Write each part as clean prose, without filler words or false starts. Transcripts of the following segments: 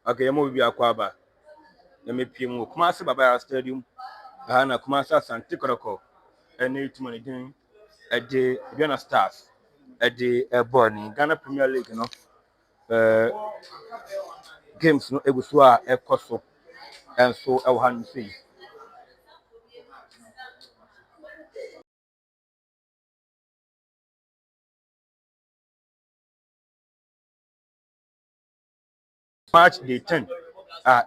Okay, mo bi akwaba. Na mepie mu Kumasi Baba Stadium. Na Kumasi Asante Kotoko. Ene tumani din de Aduana Stars. De born Ghana Premier League no. Games no eguso a ekoso. Enso e wo hanu sei. Match day 10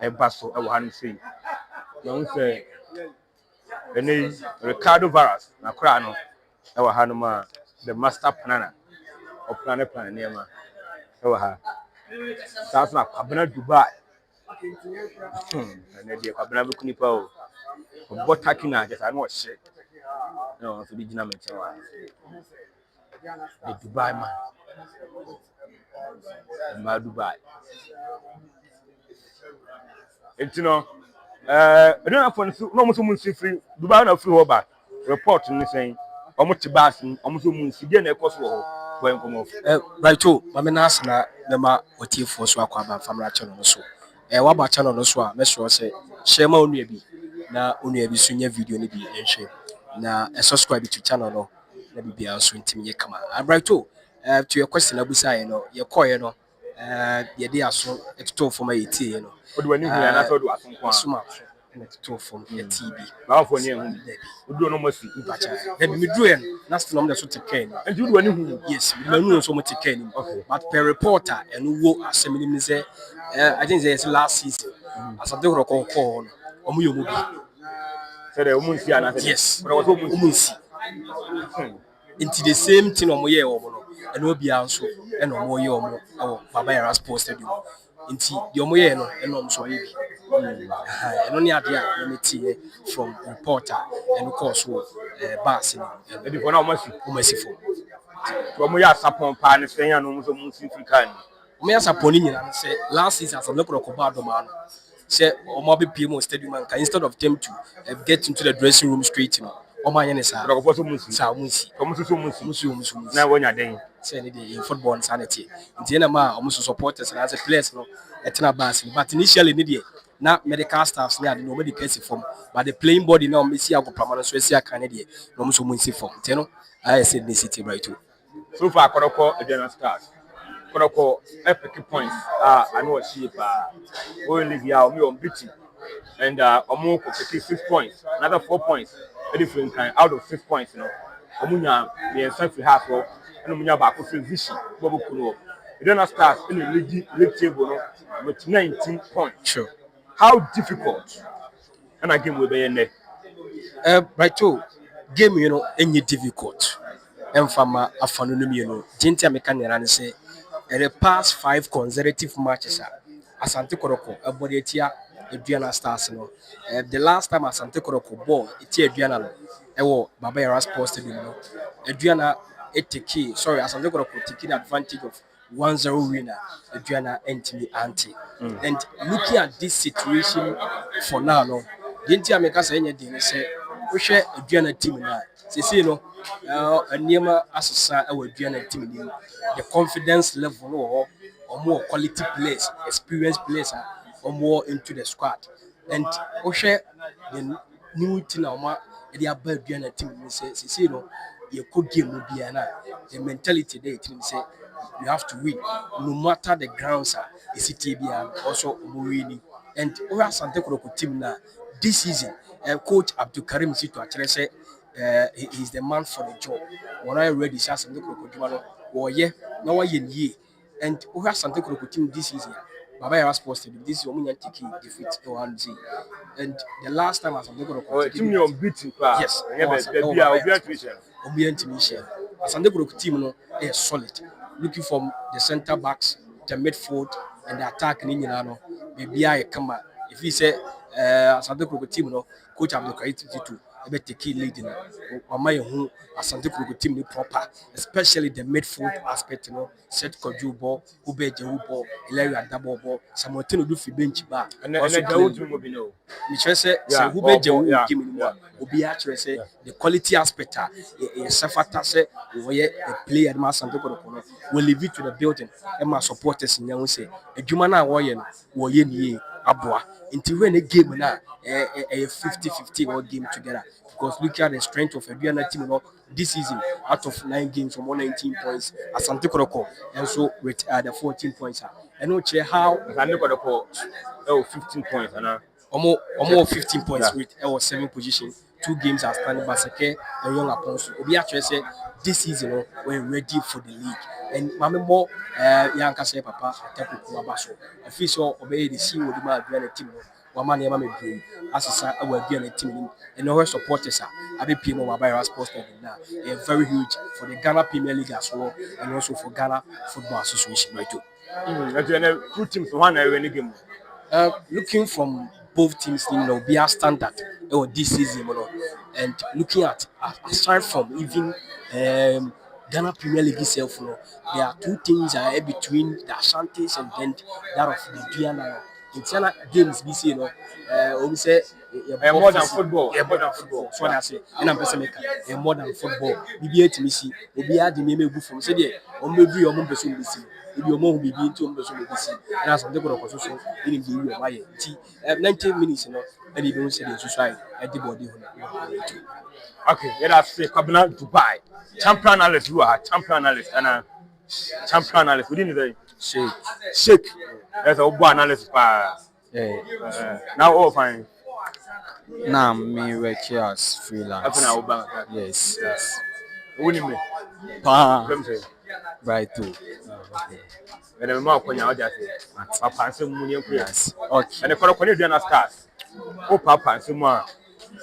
ebaso e wo hanu sei. No say ene Ricardo Varas na kra no e wo hanu ma the master planner or plan niema e wo ha. That's na Kwabena Dubai. And the Kwabena Bukunipa o. But takina just I know shit. No, so the dynamic the Dubai man. Ma Dubai. And you know, I don't have fun. No more someone free. Dubai na free over. Report ni saying, almost bass, almost someone see the cost when come off. Right too. Mama Nasna, Nema, what you for so aqua family channel so. What about channel no so? Let's say, share my own baby. Na only a bisunya video ni bi enhwe. Na subscribe to channel no. Na bi bia so ntimi come. Right too. To your question abusa no, your koye no. Ye dey aso eto for my etie no. What do we need here? Na so do aso kwa. Suma na eto for your TV. Ba for ni ehun. Do no mo si. Na bi medru en na still am the so take care. And you do any hu? Yes, we know so much take care. But per reporter and wo assembly me say I think it's last season. As I do recall call omo yomo bi. Say the woman see na say. Yes. But was woman see. Into the same thing omo ye omo no. And obi anso and omo ye omo Baba Yara's posted you. Into the omo ye no and omo so ye bi. And only idea me tie from reporter and of course bass and the one omo si for. From we are sapon pan saying and almost African. Me as a pony and say last season as a local Cobado man. Say Omobi PMO Stadium and instead of them to get into the dressing room straight, you know. Oh my goodness, now when you're there, say in football insanity. In the end, almost supporters and as a players, no, at bass. But initially, now medical staffs near nobody cares from, but the playing body now, Missy Alco Pramano, Suecia, Canadian, no much muncy from. Teno, I said the city right too. So far, Kotoko, Aduana Stars. Kotoko, epic points. I know she only here, me on beating. And Omoko 6 points, another 4 points, a different kind out of 6 points, you know. Omunya, the self half and Omunya back of vision, Bobo Kuno. Aduana Stars in the league table with 19 points. Sure. How difficult? And again, we'll be in there. Right too. Game, you know, any difficult. And from a phenomenon, you know, Jinta Mekan say, the past 5 consecutive matches, Asante Kotoko, a body tia, Aduana Stars, you know. The last time Asante Kotoko ball, it's Aduana, Baba Yara's posted, you know. Aduana take sorry Asante Kotoko taking advantage of 1-0 winner Aduana Entimi Anti. And looking at this situation for now, no, the entire make us any day say we share Aduana team now. Say no, Niema Asasa our Aduana team, the confidence level or more quality players, experienced players or more into the squad. And we share the new team now. The above Aduana team say no, you could game will be the mentality there. Team say you have to win no matter the grounds are is it also winning. And we are Sante Kotoko team now this season. Coach Abdul Karim Situ actually say he's the man for the job. When I read this Sante Kotoko or yeah now ye and we are Sante Kotoko team this season. Baba Yara Sports Stadium. This is Omunya taking defeat to 1-0. And the last time I was on the team you beaten. yes, team no is solid. Looking from the centre backs, the midfield, and the attack. Maybe I come. If he say Asante Kotoko team no, Coach Abdul Karim Situ take lead in Asante Kotoko team proper, especially the midfield aspect. Set Koju ball, Ube Jehu ball, Ilaria double ball, Samotino do fi bench bar. And the Ube Jehu game anymore. Obi actually say the quality aspect is Safata say we player the Asante Kotoko will leave it to the building and my supporters in Yan say a Jumana Woyen ye Abua until when a game now a 50-50 all game together. Because look at the strength of Aduana team this season out of 9 games from 119 points Asante Kotoko and so with the 14 points. I know how Asante Kotoko 15 points and almost 15 points with our 7th position. 2 games are standing Basake and Young Apostle. Obi actually said this season we're ready for the league. And Mambo Yanka say Papa Ataku Kuabaso. I feel so obey the sea with the Aduana team. Wamani Yama Dream as a Aduana team and our supporters are Abi Pimo Mabaya Sports now. Very huge for the Ghana Premier League as well and also for Ghana Football Association right too. Two teams one game. Looking from both teams, be a standard this season, and looking at aside from even Ghana Premier League itself, there are 2 things between the Ashantis and then that of the Diana. In China games, we see, we say more than football. More than football. So I say, and I'm more than football. We be to me see, we be at the name of from say, maybe your mom person be see. If your mom be into and as I'm going to so in the 90 minutes, and you don't say the society at the body. Okay, let us say Kabina Dubai. Champion analyst, you are champion analyst and champion analyst. We didn't say shake. There's a one analyst. Now all fine. Now me work here as freelance. Yes. What do you mean? Right too. And the more when you just Papa and some money. Yes. Okay. And the Kotoko stars. Oh, Papa and some more.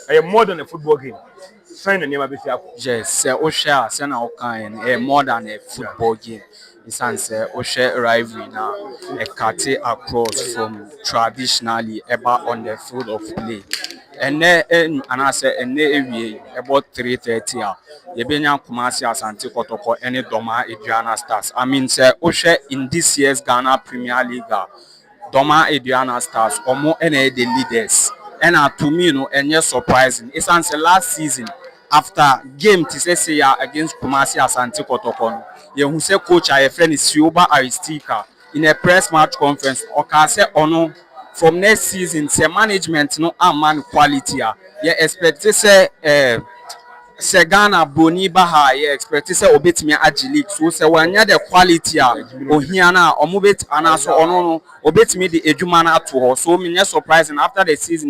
I am more than a football game. Sign the name of the yes, Osha, Sena Okan, more than a football game. It's answer Osha rivalry now. A cut across from traditionally about on the field of play. And then, and I say, and about 3:30. Yebenya Kumasi Asante Kotoko any Doma Aduana Stars. I mean, say Osha in this year's Ghana Premier League, Doma Aduana Stars, or more any the leaders. And to me, and surprising. It's answer last season after game to say against Kumasi Asante Kotoko. You say coach I friend is Sioba Aristika in a press match conference. Okay, say ono from next season, say management no man quality. You expect to say Ghana Boni Baha, you expect to say obit me agile. So say when you the quality ohiana or move it and also ono obit me the ejumana to her. So me surprising after the season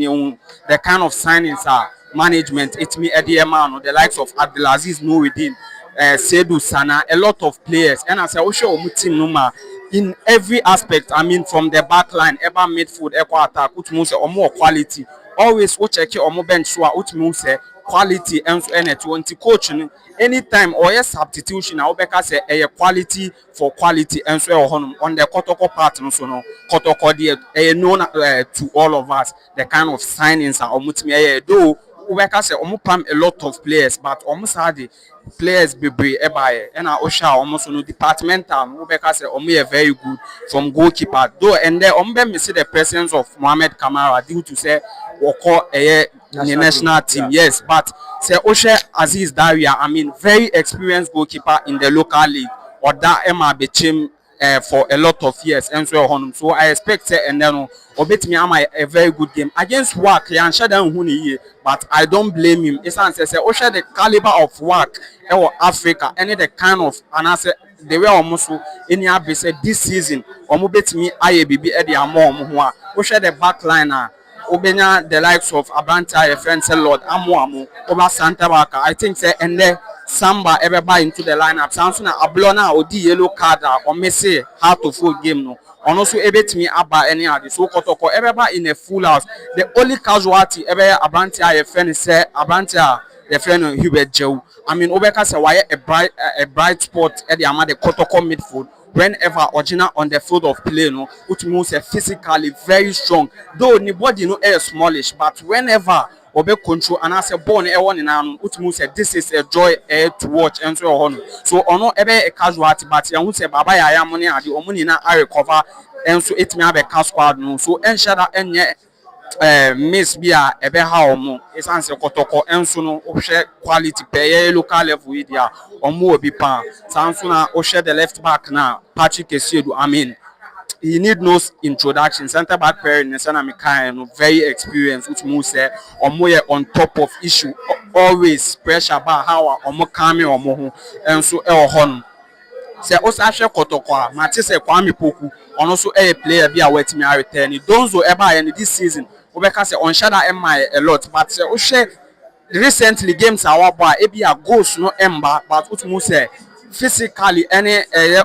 the kind of signings are management. It me Eddie Emano, the likes of Abdulaziz Nuruddin, Sedu Sana, a lot of players. And I say Osho Omutim Numa in every aspect. I mean from the back line, ever midfield, ever attack, utmuse or more quality. Always check your more bench so utmuse quality and so any 20 coaching anytime or yes substitution I will say a quality for quality and so on the Kotoko part no so no Kotoko known to all of us the kind of signings are omutimi do Ubeka say omo pam a lot of players, but almost had the players be ebaye and Osha almost no departmental. Ubeka say omo very good from goalkeeper. Though and there me see the presence of Mohamed Kamara due to say woko national team. Yeah. Yes, but say Osha Aziz Daria, I mean very experienced goalkeeper in the local league or that Emma Bechim for a lot of years and so on. So I expect and then obet me am a very good game against work yan shadan huni, but I don't blame him. It's answer say Osha the caliber of work in Africa and the kind of and I say the way almost any be said this season or bet me I be at the amom who Osha the back liner. Obenya the likes of Abranta, a friend, Lord Amuamu, over Santa Baka. I think say and there Samba ever buy into the lineup. Samsung Ablona or the yellow card or Messi how to full game no. And also ebet me about any other so Kotoko everybody in a full house. The only casualty ever Abranta, a friend say Abranta, the friend Hubert Joe. I mean Obeka say why a bright spot at the Amade Kotoko midfield. Whenever original on the field of play, no, which means physically very strong. Though anybody no is smallish, but whenever obe control and as a born one in an which means this is a joy to watch and so on. So ono ebe a casualty, but you say baba ya money and the omuni na I recover and so it may have a cast squad no. So enshada enye miss bia ebe ha omo esanse Kotoko enso no ohwe quality pay local level with dia omo obi pa sanso na ohwe the left back na Patrick Esiedu. I mean he need no introduction. Center back pair in Sana Mikael very experienced, which means say omo on top of issue always pressure about how omo kame omo and so hon say Osashe Kotoko Mate say Kwame Poku on also a player be a wet me return donzo eba in this season Obeka say on shada MI a lot but say Oshe recently games our boy ebi a goals no emba but what say physically any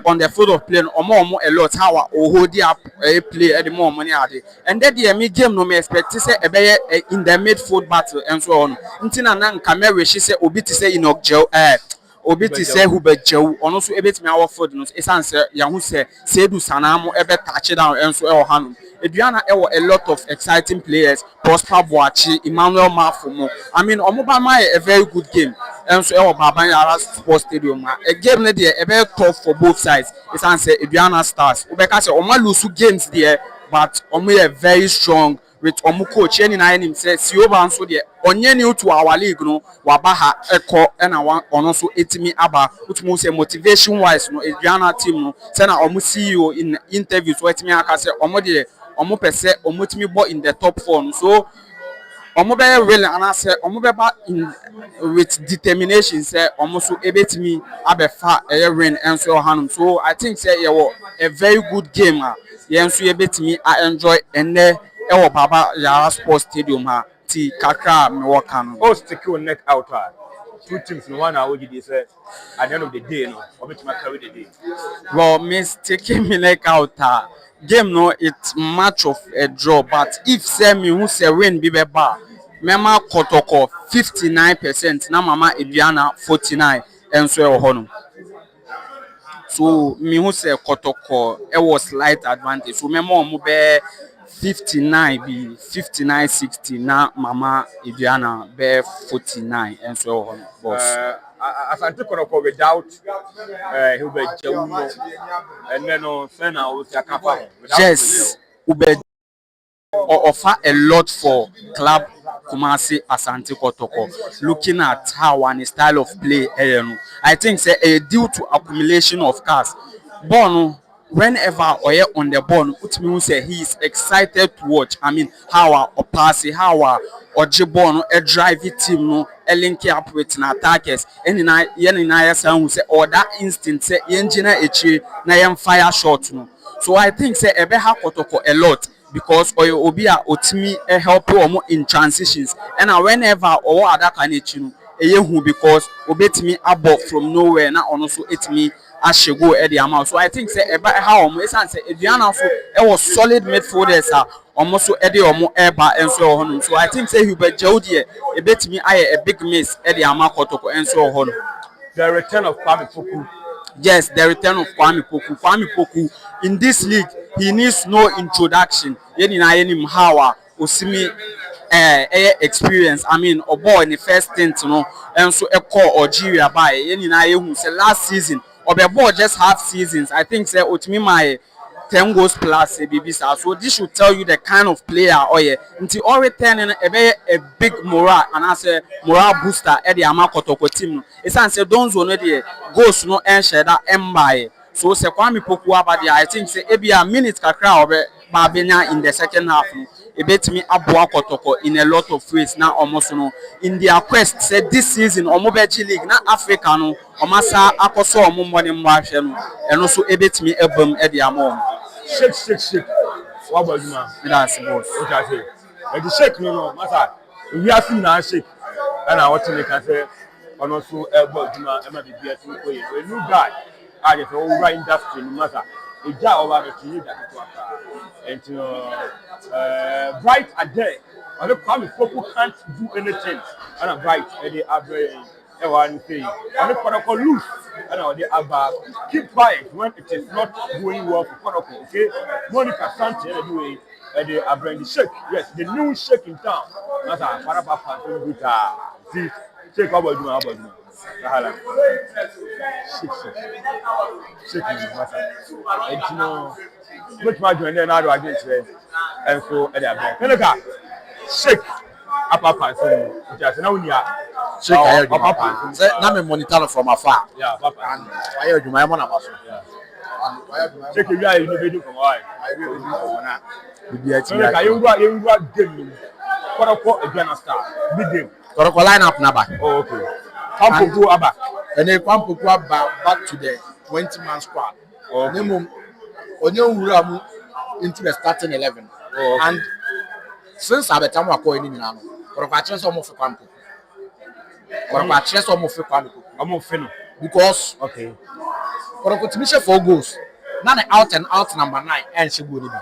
on the field of play omo a lot how hold up play at the more money are and then the me game no me expect say ebe in the midfield battle and so on ntina na nka she say obi ti say Enoch Gel obi ti say Hubert Gel ono so ebetimi our field no esanse ya hu say Sedu Sanamo ebe touch down and so hanu Aduana a lot of exciting players. Prosper Boachi, Emmanuel Mafumo. I mean, Omobama a very good game. And so, Babanyara Sports Stadium. A game there, a very tough for both sides. It's answer Aduana Stars. Ubeka say, Oma lose two there, but Omo a very strong with Omu coach. Any nine him says, Sioba and so there. Onye new to our league, no, Wabaha Echo and I want also 80 Aba, which means motivation wise, no, Aduana team, no, Sena Omu CEO in interviews, what me I say, Omo omo pese omo timi bo in the top 4 so omo be really and I say omo be ba in with determination say omo so ebetimi abefa win and so hanum so I think say a very good game yen so ebetimi I enjoy and Baba Yara Sports Stadium ti kakra me work no oh stick your neck out two teams in 1 hour they say at the end of the day no obetimi carry the day well taking me neck out game no it's match of a draw but if say me who say win be ba mema Kotoko 59% na mama Aduana 49 and so on so me who say Kotoko it was slight advantage so mema omo be 59 be 59-60 na mama Aduana be 49 and so on boss as I take Kotoko without Hubert Jauno and then Sena was a couple yes Hubert offer a lot for club Kumasi Asante Kotoko looking at how and style of play I think say due to accumulation of cars Bono whenever or on the ball which means say he is excited to watch I mean how or pass how or Jibono a drive team no link up with attackers any na say or that instinct say engineer na fire shot no so I think say ebe ha Kotoko a lot because obi a otimi help omo in transitions and whenever or other can no because obetimi above from nowhere na ono so etimi ashego e the amount so I think say eba how omo esan say Aduana so e was solid midfielders omo so e the omo eba enso hono so I think say Hubert Jaude ebetimi aye a big miss e the amount Kotoko enso hono the return of Kwame Poku. Yes, the return of Kwame Poku. Kwame Poku in this league, he needs no introduction. Yeni na yeni mhawa osimi experience. I mean, a boy in the first stint, you know, and so a call Algeria by any night who say last season or the boy just half seasons. I think say to me my 10 goals plus a BBC. So this should tell you the kind of player until all returning a big morale and I say morale booster at the Kotoko team. It's answer don't know the goals no and share that empire. So se Kwame Poku abadi I think say a minute kakra obe Babenya in the second half. It bet me Abua Kotoko in a lot of ways now almost no in their quest said this season or Mobeji League na Africa no or Masa Akoso or Mumbani Marshall and also a bet me album at the amount. Shake. What about you, man? That's boss. What I say? The shake, no, matter. We are seeing now shake, and I want to make I say, and also about you, man. Emma be here to play. A new guy, I just over industry, no matter. A job over the team that and Bright are there. I don't come with people can't do anything. And I'm Bright, and they are very. One thing, and the Kotoko loose, and they are keep quiet when it is not going well for Kotoko. Okay, Monica Sanchez doing they are bringing the shake. Yes, the new shake in town. That's a Parapapa with see shake about you, shake, and you know, which my join then I do against them, and so they are bringing. Shake. Papa, so just now we are. Shake I Papa. Say na me monitor from afar. Yeah, Papa. And why you my man about so. Yeah. And why you check you are in the video from why. I will do for na. Bibi ati. So you go game. Kotoko Aduana Star. Big game. Kotoko line up na ba. Oh, okay. Kwampoku aba. And then Kwampoku aba back to the 20-man squad. Okay. Nemo onye wura mu into the starting 11. Oh, okay. And since Abetam wako ni nyina no Kotoko a chance omo fe Kwampoku. Kotoko a chance omo fe Kwampoku. Omo fe no because okay. Kotoko timi 4 goals. Na the out and out number 9 and she go ni bi.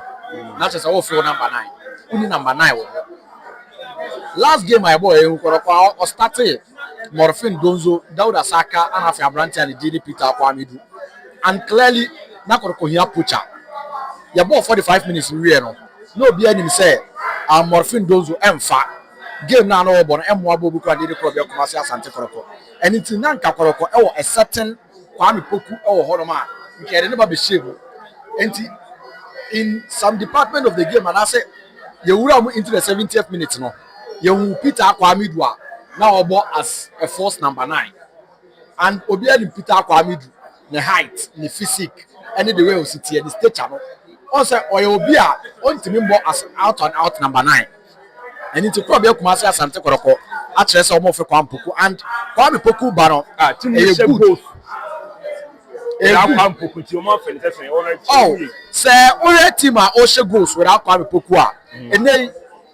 Na just o fe number 9. Uni number 9 wo. Last game my boy Kotoko o started Morfin Donzo, Dauda Saka and Afia Branti and Didi Peter Kwamidu. And clearly na Kotoko here pucha. Ya ball 45 minutes we no. No be any say Morfin Donzo emfa game na no bon emwa bobu kwa Didi Krobia Kumasi Asante Kotoko. And it's na nka Kotoko e wo a certain Kwame Poku e wo hono ma. Nke dey never be shave. Enti in some department of the game and I say you wura into the 70th minute no. You Peter Kwamidu now about as a force number 9. And Obiani Peter Kwamidu, the height, the physique, and the way we sit here, the stature. Also, Obia on to me as out and out number 9. And into Krobia Kumasi Asante Kotoko, actually some of Kwampoku and Kwame Poku Bano. Oh, say only team are Osha goals without Kwame Poku. And then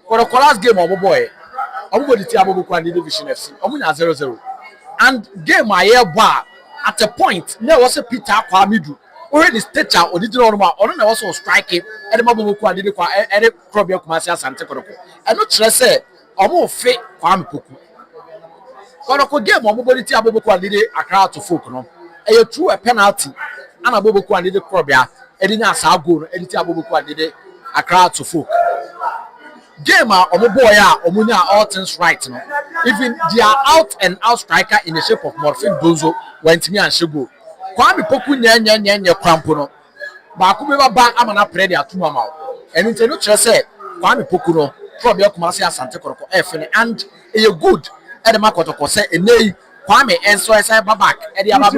Kotoko last game of boy. Everybody tell Abu Kwandi Division FC. Omunya 0-0. And game my year bar at a point there was a Peter Kwamidu. Already stature original normal. Ono na also striking. E dem Abu Kwandi de kwa e de Krobia Kumasi Asante Kotoko. E no kire say omo fe Kwame Poku. Kotoko game everybody tell Abu Kwandi de Accra to folk no. E through a penalty. And Abu Kwandi de Krobia e de nya sa goal no. E de tell Abu Kwandi de Accra to folk. Game omo omunya all things right no. Even they are out and out striker in the shape of Morfin Donzo went me and Shego. Kwame Poku nya kwampo no. Ba ku be ba amana play dey atuma ma. And it no kire say Kwame Poku no Krobia Kumasi Asante Kotoko e and e good e de Kotoko say enei Kwame enso say back e dey aba be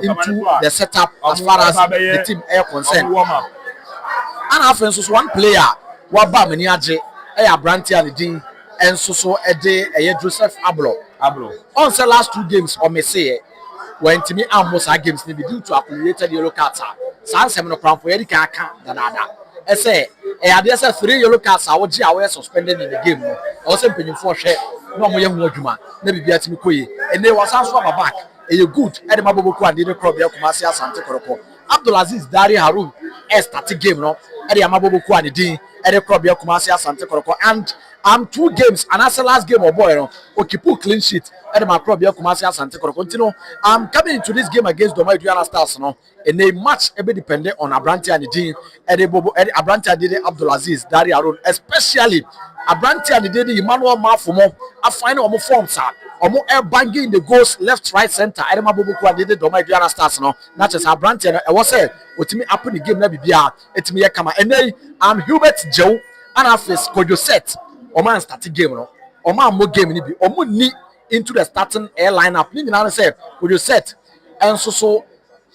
into the setup as far as the team are concerned. And after so one player wa ba mani age Branti and Dean and so a day Joseph Ablo. On the last 2 games or me say when to me almost our games need due to accumulated yellow cards. Sans seven crown for Eric Danada. I say, there's 3 yellow cards I would aware suspended in the game. Also paying for share no more young Wojuma, maybe be at me and they was answer back. A good Edamabuku and didn't crop your Kumasia Santa Koroko. Abdulaziz Dari Haru started game no. Edi Amabobo Kwani Din, Edi Krobia Kumasi Asante Kotoko, and 2 games and as the last game boy no keep clean sheet and my club Kumasi Asante Kotoko. Coming into this game against Aduana Stars no and a match be dependent on Abranti and the Dean and Abranti and the Abdulaziz Dari Arun, especially Abranti and the Emmanuel Mafumo a final form sir. Omo air banging the goals left, right, center. I remember Bobu and did Aduana Stars no. Not just Abranti and I was said what me happen the game na bibia it me kama and then Hubert Joe and afis Kojo set Oman starting game no Oman mo game ni bi Omo ni into the starting air lineup ni na say Kojo set and so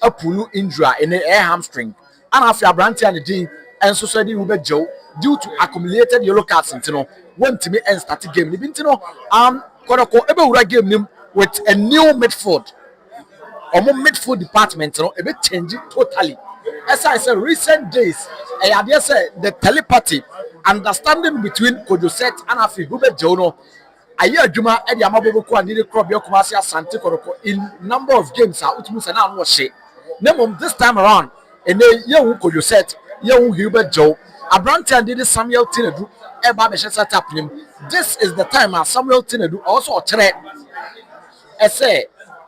a pulu injury in the air hamstring and after Abranti and the Dean and so said Hubert Joe due to accumulated yellow cards intino went to me and starting game ni intino Kotoko ebe ura game nim with a new midfield. Omo midfield department no ebe change totally. As I said, recent days, I dare say the telepathy, understanding between Kojoset and Afi Hubert Jono. A year Juma Eddie Amaboku and Nidi Krobio Kumasi Asante Kotoko in number of games are Utmus and I was she. Name this time around, and then young Kojoset, young Hubert Joe, Abranti and Didi Samuel Tinedu, Eba Beshesa Tapnim. This is the time Samuel Tinedu also a threat. I say,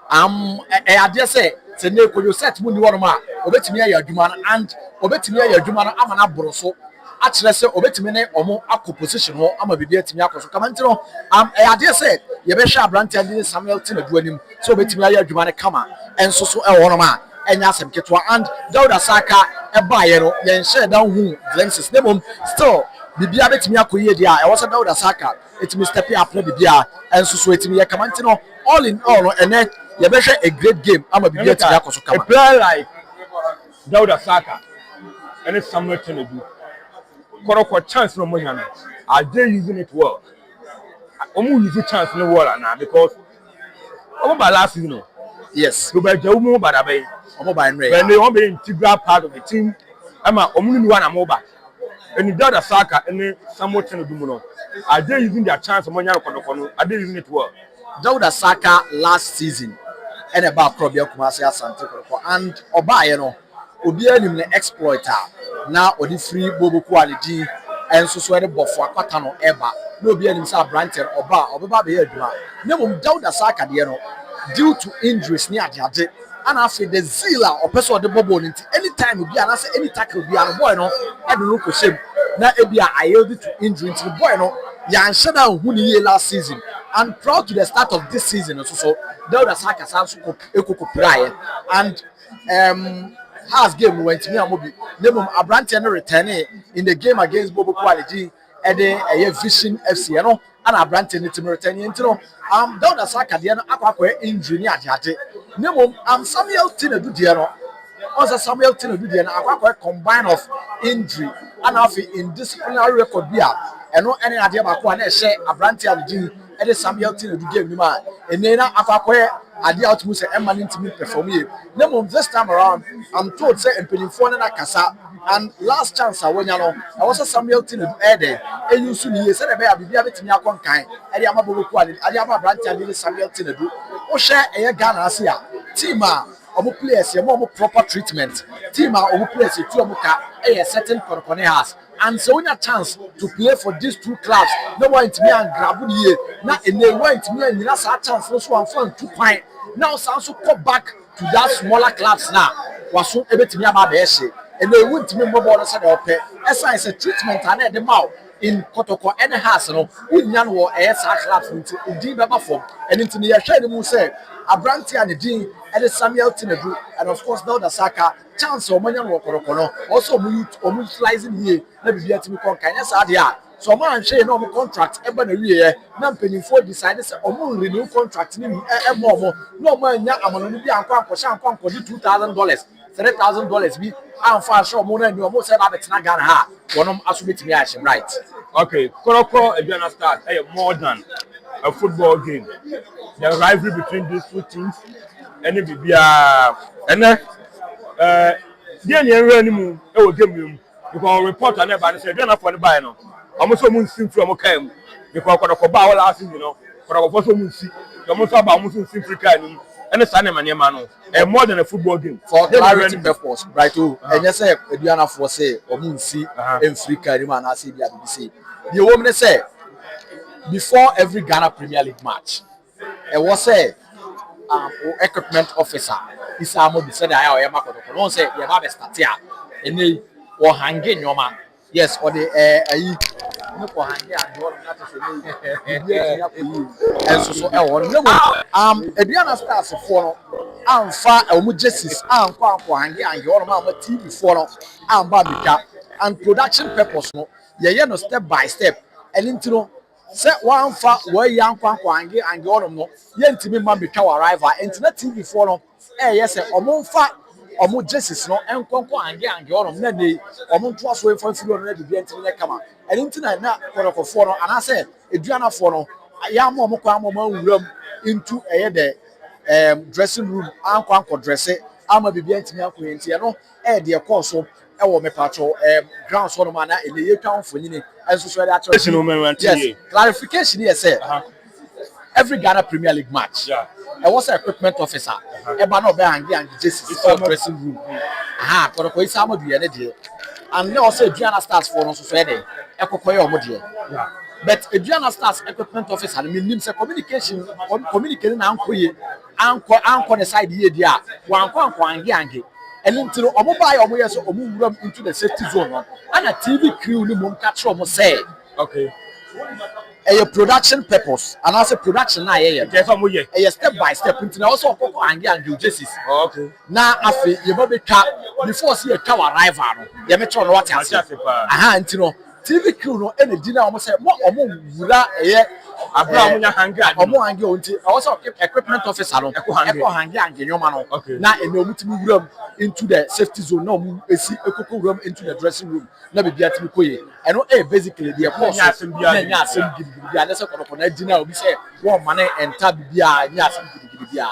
I dare say, Sene Kojoset Mundi Warma, Obetimia Yadumana, and Obetimia Yadumana Amana Broso. Actually, say Obetimene Omo Ako position or Ama Bibia Timiako. So Camantino, I dare say, Yabesha Abranti and Samuel Tinedu, so Obetimia Yadumana Kama, and so Elorama, and Yasem Ketwa, and Dauda Saka, a buyer, then share down who glimpses them still. Bibia Betimiako Yedia, I was a Dauda Saka, it's Mr. Pia Bibia, and so Sweetimia Camantino, all in all, and then you better a great game. I'm a big a player like Dauda Saka and it's somewhere to do. Kotoko chance no money. Are they using it well? Omu use chance no well now because over by last season. Yes, you better Omu Badabe. Omu by when they want to be integral part of the team. I'm a Omu one amoba. And Dauda Saka and somewhere to do. Are they using their chance of money? Are they using it well? Dauda Saka last season. And about Krobio Kumasi Asante Kotoko and Oba you know Obi anim ne exploiter now odi free bobo quality and so the bofo akwata no eba no obi anim say Abranti Oba be aduma na mum Dauda Saka de no due to injuries ni ade and after the zeal or person the bobo nti anytime obi and say any tackle bi an boy no e do no ko shame na ebia yield to injury nti boy no ya nshada hu ni last season and proud to the start of this season so Dauda Saka sanso ekoko praye and has game went me amobi nemum Abranti no returning in the game against Bobo Quality and a Vision FC no and Abranti no team returning no Dauda Saka de no akwa injury ni ade nemum Samuel Tinedu de no also Samuel Tinedu de no akwa combine of injury and have in disciplinary record bia eno ene ade ba ko na ehye Abranti ade and Samuel Tinedu game ni ma enena akwa ade out mu say emma ntimi perform here nemum this time around I'm told say empenifo na kasa and last chance awanya no I was Samuel Tinedu ede enyusu ni ye say be ya bibia betimi akonkan ade amabobo ku ade Abranti ade Samuel Tinedu o share eye Ghana ase a team a omo players ye mo proper treatment team a omo players tu omo ka a certain Kotoko has and so when a chance to play for these two clubs no one to me and grab ye na ene one to me and you sa chance no so am 2 point now so come back to that smaller clubs now waso ebetimi aba be ehye ene won to me mobile no say dey ope esa is a treatment and the mouth in Kotoko and has no unya no esa clubs nti odi beba form and nti ne ye hwe ne mu say Abranti and the Dean and Samuel Tinedu and of course Dauda Saka chance o manya no Kotoko no also omu utilizing here na bibia timi kon kan ya sa de a so man hwe na omu contract eba na wiye na mpanimfo decide say omu renew contract ni emo no omu anya amano bi anko di $2,000 $3,000 bi amfa show omu na ni omu say na betena Ghana ha wonom aso betimi a him right. Okay, Kotoko Aduana start more than a football game. The rivalry between these two teams and it be and the anymore game because report and everybody said you're not for the buy no. I'm so much from okay because Kotoko ba last season Kotoko so much see you must have almost in free kind and the Sunday man more than a football game for clarity purpose right too and you say Aduana for say omunsi in free kind man I say the BBC the woman say before every Ghana Premier League match, it was a equipment officer. Isamo bi said I am Kotoko. No say you have a statia. And they were hanging your man. Yes, or the no for hanging and you not to say and so Aduana Stars for amfa omu jerseys amfa for hanging and your man TV for amba and production purpose no ye no step by step and into say one fa we yan kwa hanging and your no ye ntimi ma betwa arrival internet TV for no yes omo fa omo jerseys no enkonko hanging your no na dey omo nto so for filo no na bibia ntimi kama and into na Kotoko for no and I say Aduana for no ya mo omo kwa mo wuram into the dressing room anko dressing ama bibia ntimi akoyenti no de course so e wo me patro ground so no ma na ele yetwa mfonyini enso so dey actually yes clarification here say every Ghana Premier League match I was an equipment officer e ba no be hangi and Jesus for dressing room Kotoko Isamo bi ene de and now say Aduana Stars for no so so dey e kokoye omo de but Aduana Stars equipment officer mean say communicating na anko the side here dia wanko hangi and into omo buy omo yes omo wuram into the safety zone and a TV crew ni mom catch omo say okay a production purpose and also production na here a step by step into also koko hangi jerseys okay na afi ye be twa before see a tower arrival no ye me tro no what ase into no TV crew no ene di na omo say mo omo wura abra omo nya hangi omo hangi onti also equipment officer no eko hangi nyoma no na ene omutimi wuram into the safety zone na omo esi ekoko wuram into the dressing room na be bia timi koye eno basically the course na nya asem gidi bia na se Kotoko na di na obi say won mane enta bia nya asem gidi bia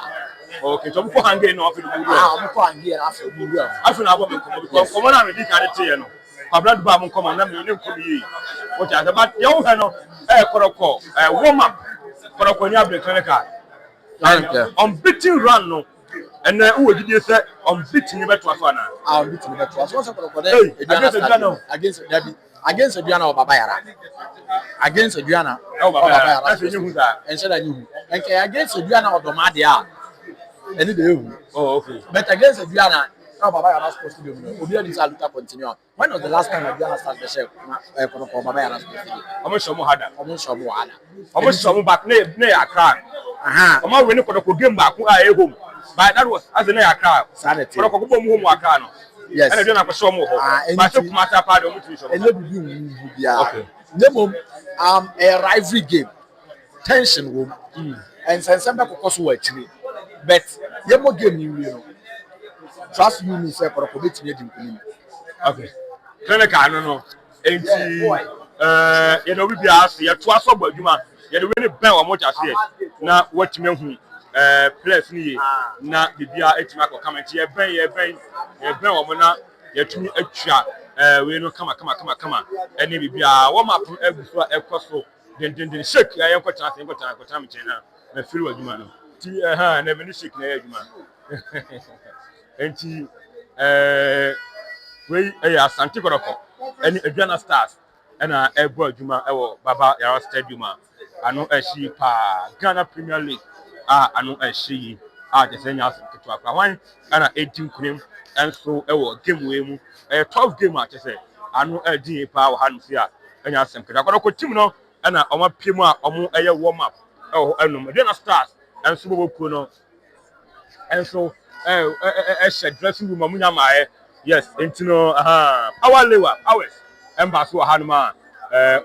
okay so mo hangi no afi mo ko hangi na afi wuram afi na abo me komo na me di ka de no Abrad ba mo come na me nko yi o ja ba ye wo he no Kotoko warm up Kotoko ni abre clinical unbeaten run no and who did you say unbeaten ni beto aso na unbeaten beto aso so Kotoko dey against Aduana or Baba Yara against Aduana or Baba Yara that's you who that and said you and against Aduana or Domadia any day okay but against Aduana no Baba Yara supposed to be obi odi sa luta continue when was the last time Aduana started the show Kotoko Baba Yara supposed to be omo shomo hada omo shomo back na Accra omo we ni Kotoko game back home but that was as na Accra Kotoko go mu home Accra no yes and Aduana ko shomo ho but to matter part of mutu shomo ele bibi bia okay nemo a rivalry game tension wo and sense be kokoso wa chiri but yemo game ni wi no trust you me say Kotoko betimi edi nkuni okay clinical no enti ye no bibia ase ye to aso gbaduma ye de we ni ben wo mo jase na watime hu players ni ye na bibia etima ko comment ye ben wo mo na ye tumi atwa we no kama ene bibia wo map eguso ekoso den shake ya yenko tana me chena na feel waduma no ti na me ni shake na ya aduma enti we Asante Kotoko ene Aduana Stars ena ebo aduma ewo Baba Yara Stadium ano ehyi pa Ghana Premier League ano ehyi desenya asketo akwa wan ana 18 kunim enso ewo game we mu 12 game atese ano edi pa wo hanu sia enya asem kedo Kotoko team no ena omo piemu a omo eye warm up ewo enum Aduana Stars enso bobo no enso dressing room amunya maaye yes entino our lewa hours embassy wa hanuma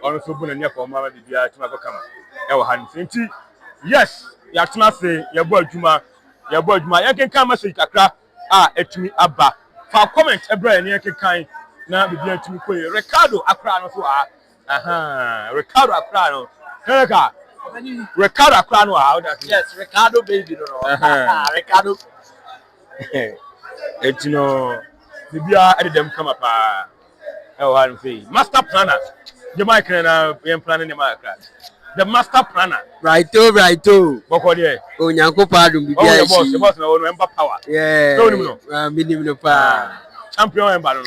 ono so bu na nye ko mama bibia tuma ko kama ewo han enti yes ya tuna se ya bo adwuma ya kenkan message kakra etumi aba fa comment ebra ne kenkan na bibia etumi ko Ricardo Akra no so Ricardo Akra no kaka Ricardo Akra no yes Ricardo baby no Ricardo etino bibia edem kama pa han say master planner the mic na yem planning the master planner right boko there onyanko adum bibia the boss na no ember power yeah no minim no pa champion ember no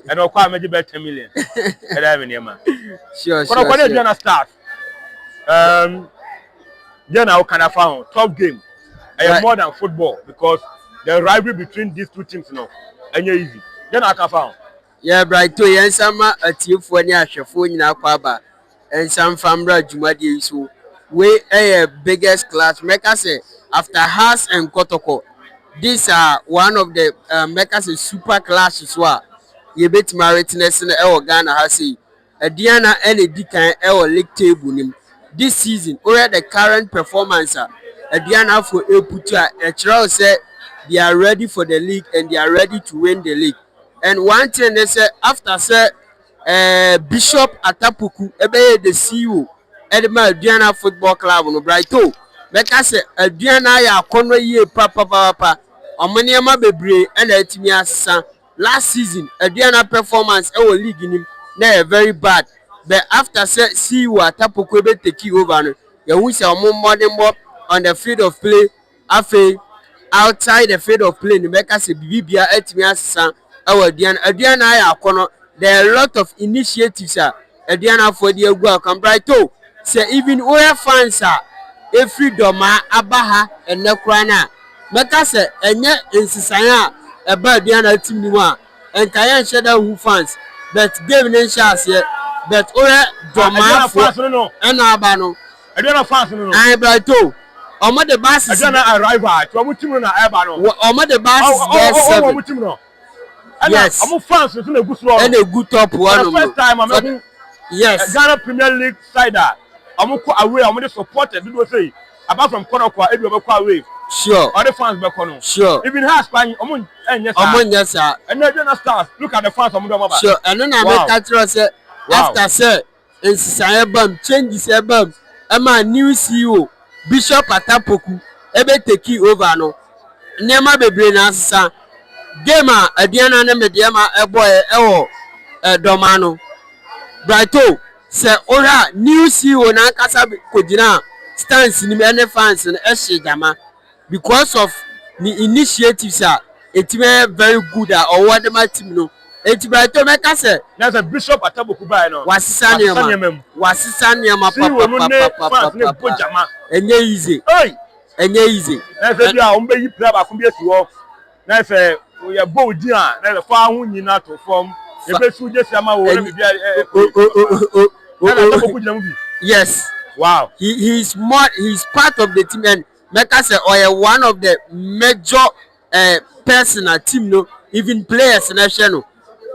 and o kwa meji bet 10 million e da me niam sure Kotoko Aduana Stars Then I can have found top game. Right. More than football because the rivalry between these two teams, and easy. Then I can found. Yeah, bright to yen sama a team for any ashafo nyina kwaba and some famra jumadi so we a biggest class make us say after Haas and Kotoko. These are one of the make us a super class as well. You bet maritness in the Ghana has a Diana and a Dikan league table nim. This season, or the current performance, a Diana for a putter, a trial said they are ready for the league and they are ready to win the league. And one thing they say after say Bishop Atapuku, the CEO, Edema Diana Football Club no Brighto. Because Diana ya konwe ye papa. Omaniama bebre and etimia san. Last season, Diana performance our league in him na very bad. But after say CEO Atapuku be take over no, you will see more on the field of play. Afe outside the field of play, because Bibia etimia san. Our Diana ya kono. There are a lot of initiatives Diana for the Agua come Brighto. Say even our fans every doma abaha and nekrana. Meka say enye insisanya about Diana team ni wa and kayan sheda who fans but game ne chance here but our doma fans no and abano. Diana fans no. I Brighto. Omo the bus is Diana arrival. To team na eba no. Omo the bus is there 7. Yes. I'm fans so na good slow. And a good top one. The first time I'm making yes. Ghana Premier League side I'm away. I'm supported. People say apart from Kotoko, everybody go away. Sure. Other fans back on. Sure. Even has Spain, yes sir. And then stars. Look at the fans. Sure. And then I make that say after say in Sisayabam changes abam. Ama new CEO Bishop Atapoku ebe take over no. Nema bebre na sisa. Game Diana na mediama boy domano. Brighto say ora new CEO na kasa kojina stands ni any fans na jama because of the initiatives it very good or what my team no it Brighto make say there's a Bishop Ataboku by no wasisa niema papa enye easy na say bia o mbe yi player ba kun bi esi wo na say we are bold dia na le fa hu nyina to form e be su je sama wo na bia yes wow he's part of the team and make us say one of the major personal team no even players national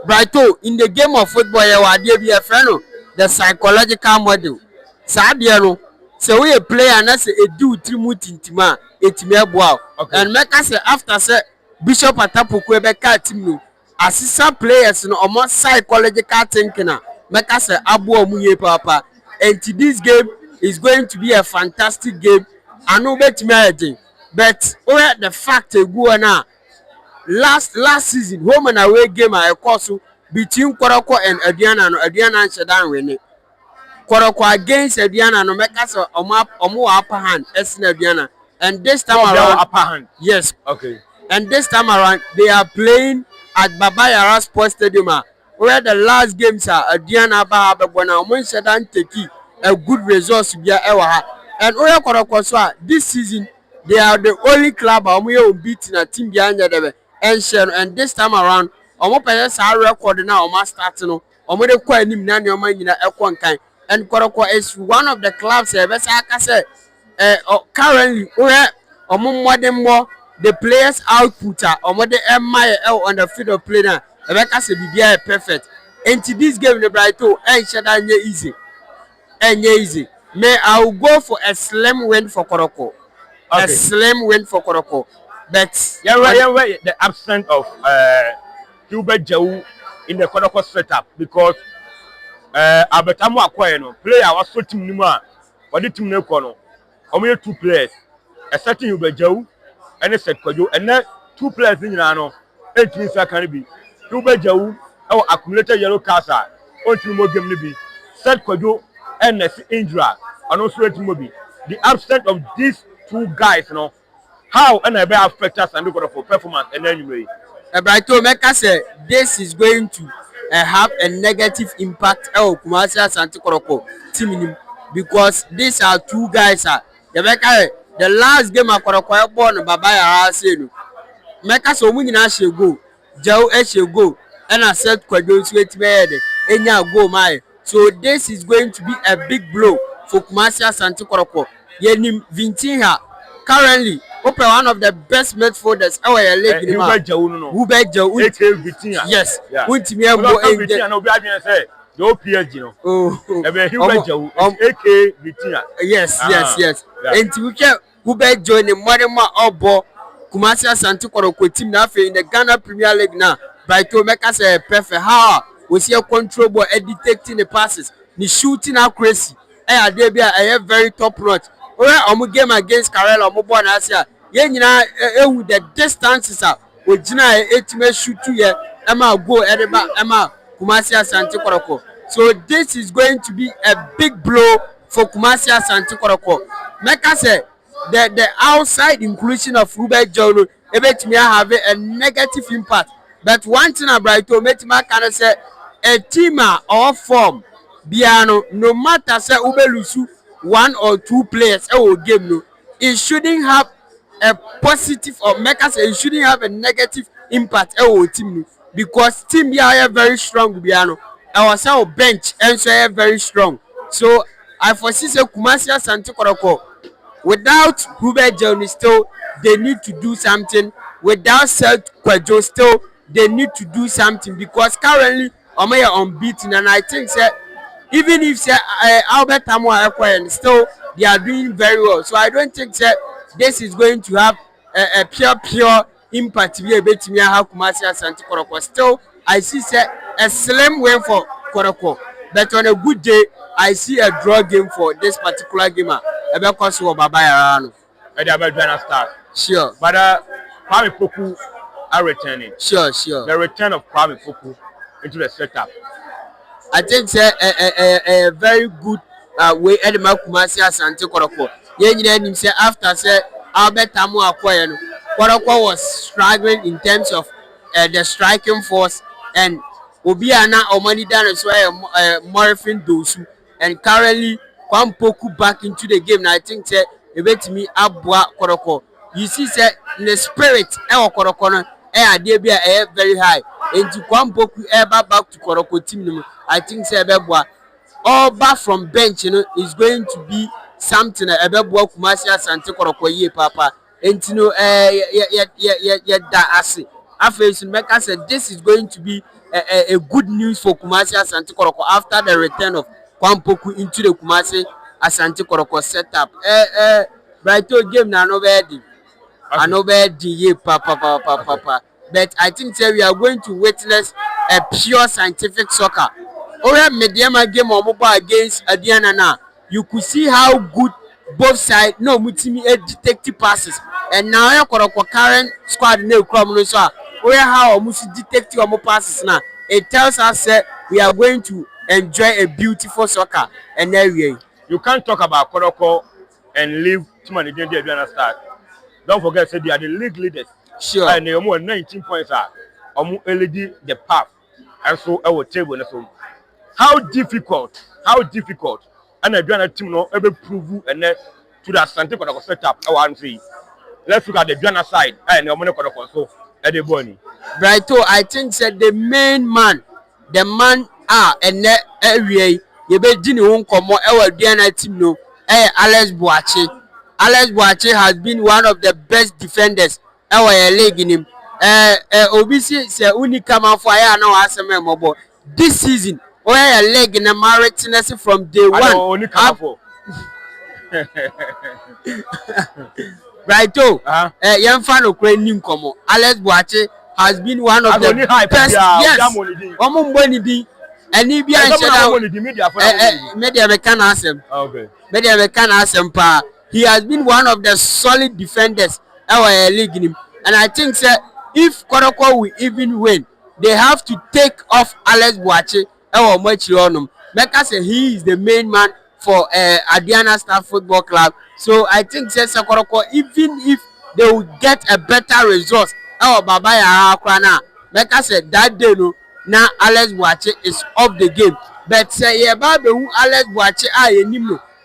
Brighto in the game of football you are there be a friend no the psychological model sadia no so we a player na say e do trimutintima etime eboa and make us say after say Bishop Atapoku ebeka team no assistant players no omo psychological thinking na make us say abo omuye papa and this game is going to be a fantastic game and no bet me but where the fact go na last season home and away game I course between Kotoko and Aduana no Aduana shedan win Kotoko against Aduana no make us omo upper hand esna Aduana and this time around upper hand yes okay and this time around they are playing at Babayara Sports Stadium where the last games are Aduana ba abegona omo shedan take a good results bia ewa and oya Kotoko so this season they are the only club omo unbeaten na team bia anya debe and this time around omo pay sa record na omo start no omo de kwa anim na omo nyina ekọ nkan and Kotoko is one of the clubs e be say aka say currently oya omo modern more the players output omo de on the field of play na e be ka say bibia perfect into this game the Brighto and shada easy may I will go for a slim win for Kotoko. Okay. A slim win for Kotoko. But the absence of Hubert Jau in the Kotoko setup because Abetamu acquire no player was so team nima what the team no kono. Only 2 players. A certain Hubert Jau and a set Kojo and then 2 players in no 8 means can be Hubert Jau our accumulated yellow cards on 2 more game be set Kojo and injury and also the absence of these 2 guys how and I be affect us and look for performance and anyway. Brighto make us say this is going to have a negative impact Kumasi Asante Kotoko team because these are two guys the last game Kotoko born Baba Yara say no make us omu nyina hye go Jao hye go and accept Kwadwo so etime enya go my so this is going to be a big blow for Kumasi Asante Kotoko yenim Vintinha currently open one of the best midfielders our league in Hubert Jao yes untimi embo Vintinha no be adwen say the OPG no Hubert Jao AK Vintinha yes enti we Hubert Jao ni modema obo Kumasi Asante Kotoko team na in the Ghana Premier League now Brighton make us a perfect how we see a control ball detecting the passes the shooting accuracy dey be a very top notch omu game against Karela omu ball na asia ye nyina ehu the distances we gina etime shoot here ema go edeba ema Kumasi Asante Kotoko so this is going to be a big blow for Kumasi Asante Kotoko make us say the outside inclusion of Hubert Jao ebetimi have a negative impact but one thing about Metima can say a team or form biano no matter say ube lose one or two players game no it shouldn't have a positive or make us it shouldn't have a negative impact team no because team are very strong biano our bench and so very strong so I foresee say Kumasi Asante Kotoko without Hubert Jao still they need to do something without Seth Kwadwo still they need to do something because currently Omoya unbeaten and I think say even if say Albert Tamwa acquired still they are doing very well so I don't think say this is going to have a pure impact be betimi ha Kumasi Asante Kotoko still I see say a slim win for Kotoko but on a good day I see a draw game for this particular game ebe koso Baba Yara no e dey Aduana start sure but Kwame Poku are returning. Sure. The return of Kwame Poku into the setup. I think say a very good way Edema Kumasi Asante Kotoko. Ye nyina nim say after say Albert Tamu acquire no Kotoko was struggling in terms of the striking force and Obiana Omani Dan so Morfin Dosu and currently Kwame Poku back into the game. Now I think say ebetimi abua Kotoko. You see say the spirit Kotoko no dey be very high and to Kwame Poku back to Kotoko team I think say ebeboa all back from bench is going to be something ebeboa Kumasi Asante Kotoko ye papa and da ase after make us say this is going to be a good news for Kumasi Asante Kotoko after the return of Kwame Poku into the Kumasi Asante Kotoko setup Brighton game na no bad papa. But I think we are going to witness a pure scientific soccer. Over Mediama game or mobile against Aduana now, you could see how good both sides no mutimi detective passes. And now Kotoko current squad no crumble so where how musi detective or passes now. It tells us that we are going to enjoy a beautiful soccer and area. You can't talk about Kotoko and leave team and again Aduana start. Don't forget, say they are the league leaders. Sure. And they are 19 points. LED the path. And so our table. So how difficult? And Aduana team no ever prove and then to that Asante Kotoko setup. I want to say, let's look at the Aduana side and the money Kotoko. So at the body. Right. So I think that the main man, and that area, you be doing one come our Aduana team no. Alex Boache. Alex Boache has been one of the best defenders our league in him. Obisi say uni come out for now aseme mobo. This season, our leg in the Maritines from day one. Right, young fan of Ukrainian Como. Alex Boache has been one of the best. Yes, Omumboni and he be media mechanism. Okay. Media mechanism pa. He has been one of the solid defenders our league in him. And I think sir, if Kotoko will even win, they have to take off Alex Boache our match on. Make us say he is the main man for Aduana Star Football Club. So I think sir Kotoko, even if they will get a better result, our Baba Yara make us say that day no now Alex Boache is off the game. But say Alex Boache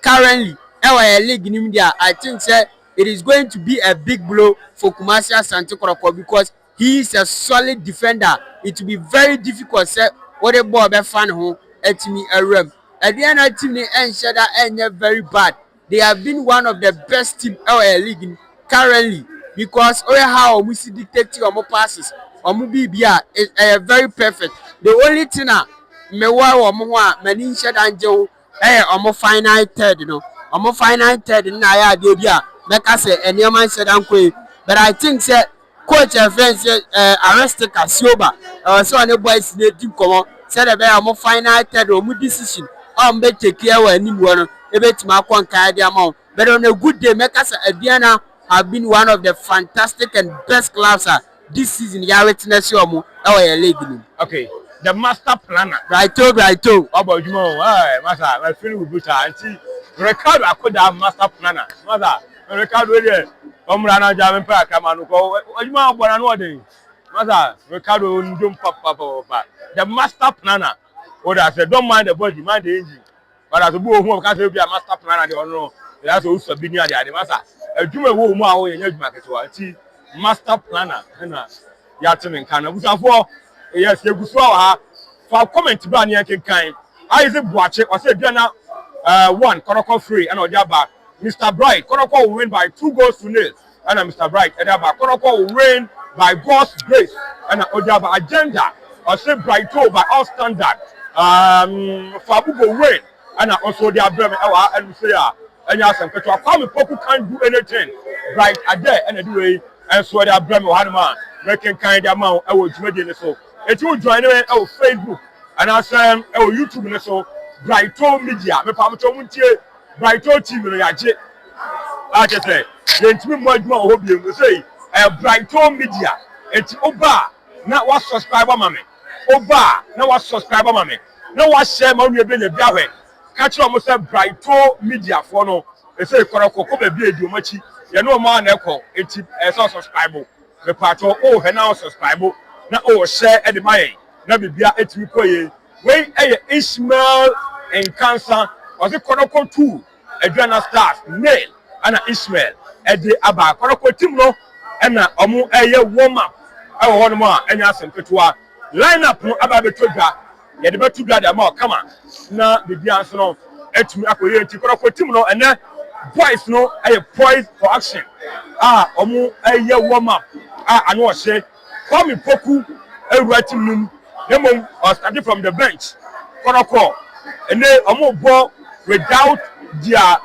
currently our league in India, I think say it is going to be a big blow for Kumasi Asante Kotoko because he is a solid defender. It will be very difficult say what a ball be fan home at me a room. At the end of the team they ensure that end very bad. They have been one of the best team our league in currently because how we see dictating or more passes or BBA is very perfect. The only thing me wa mo ho a mani nhye dan je ho omo final third no omo final third na ya de bi a meka say enema nhye dan koi but I think say coach friend say arrest Kasioba so on the boys dey team come say the be omo final third omo decision be take care wa ni mo no e betima akon kan dia ma but on a good day meka say Aduana have been one of the fantastic and best clubs this season ya witness omo our league. Okay, the master planner. Brighto. How about you? Master, my friend will be auntie. Record I could have master planner. Master, record with you. Rana Jamin Park, come on, go. You know what I know? Master, record on Jump Papa. The master planner. What I said, don't mind the body, mind the engine. But as a boy who can't be a master planner, they don't know. That's also been near the master. A Juma woman away in your market to auntie. Master planner. Yatin and Kana. Yes, you go for comment ban yanking kind. I is a watch or say Diana 1 Kotoko free and Ojaba. Mr. Bright, Kotoko will win by 2-0. And Mr. Bright, Edaba, Kotoko will win by God's grace and Ojaba agenda or say Brighto by all standard. Fabu will win and also the Abraham and say and yes, and Petra Poku can't do anything. Bright are there and anyway, and so the Abraham Hanman making kind amount I will do so. It will join me on Facebook and I say on YouTube and so Brighto Media. Me pamato muntie Brighto TV no yaje. I just say yentimi mo hobi we say Brighto Media. Eti oba na wa subscribe ma me. Oba na wa subscribe ma me. Na wa share ma nua be na bia hwe. Ka kire mo say Brighto Media for no. E say Kotoko ko be bia di o machi. Ye no ma na ekọ eti so subscribe. Me pato he na subscribe. Na share at the my na bibia etimi koye we Ishmael and cancer or the Kotoko 2 Aduana Stars male and Ishmael at the aba Kotoko team no and omu warm up one more and yasen petwa line up no aba betoga ye de betuga da ma come on na bibia so no etimi akoye enti Kotoko team no and boys no poised for action omu warm up ano she Kwame Poku everything num demon or starting from the bench Kotoko and they ball without their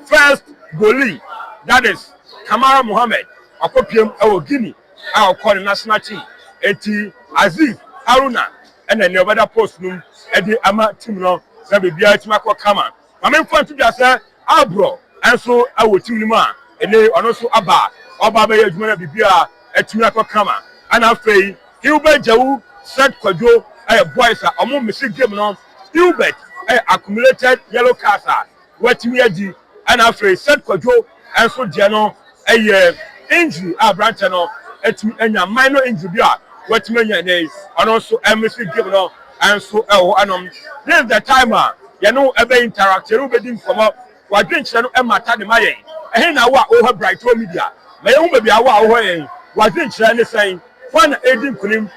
first goalie that is Kamara Mohammed Akopiem Guinea our call the national team eti Aziz Haruna and then the other post num and the ama team no na be bia team akọ kama mamen point to just say abro and so our team ni ma and they also aba be adwuma na bibia team akọ kama and afei Hubert Jawu said Kwajo boys are among missing game no Hubert accumulated yellow cards what me adi and afei said Kwajo and so Jano injury branch no enya minor injury what me nya dey and also missing game no and so this is the timer you know ebe interact you be dim come up wa drink no matter the mayen na wa o Brighto Media na you be bia wa o yen wa drink ne saying one Edim Kunim,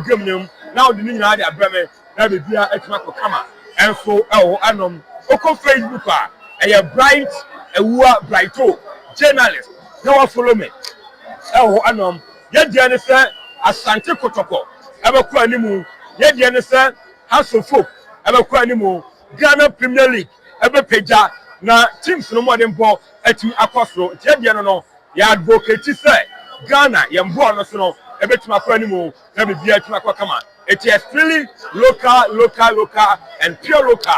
game name, now the new idea, Bremen, now the beer at Makokama, and so Anom, Oko Facebook, a bright, a Brighto, journalist, now follow me. Anom, yet the answer, Asante Kotoko, ever Quanimu, yet the answer, House of Folk, ever Quanimu, Ghana Premier League, ever Peja, now teams no more than ball at Akosro, yet the no, ya advocate say, Ghana, Yambo, no. Ebetima kwanimu na bibia tuma kwa kama it is really local and pure local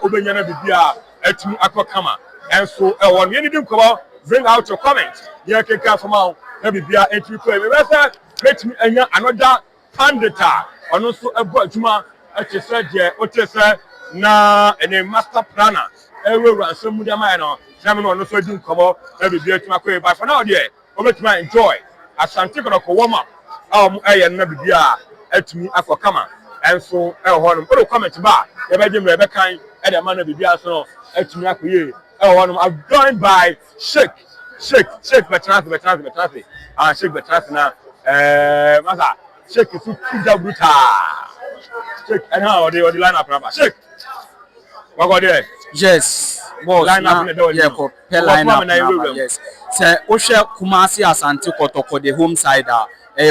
obenya na bibia etum akwa kama and so one you need to come bring out your comments here keka from out na bibia etum ko we say betimi anya another candidate ono so ebo adwuma ate say je ote say na ene master planner ewe ransom mu dia no na me no ono so di nkomo na bibia etum akwa but for now there obetima enjoy Asante Kotoko warm up na bibia atumi akọ kama and so honum o comment ba e be jim re be kan e de ma na bibia so atumi akoye I'm joined by Sheikh Betrasi. Sheikh Betrasi now. Masa Sheikh is too brutal. Sheikh, and how the lineup number? Sheikh, what got there? Yes, boss. Lineup number. Yes. So Osha Kumasi Asante Kotoko, the home sider.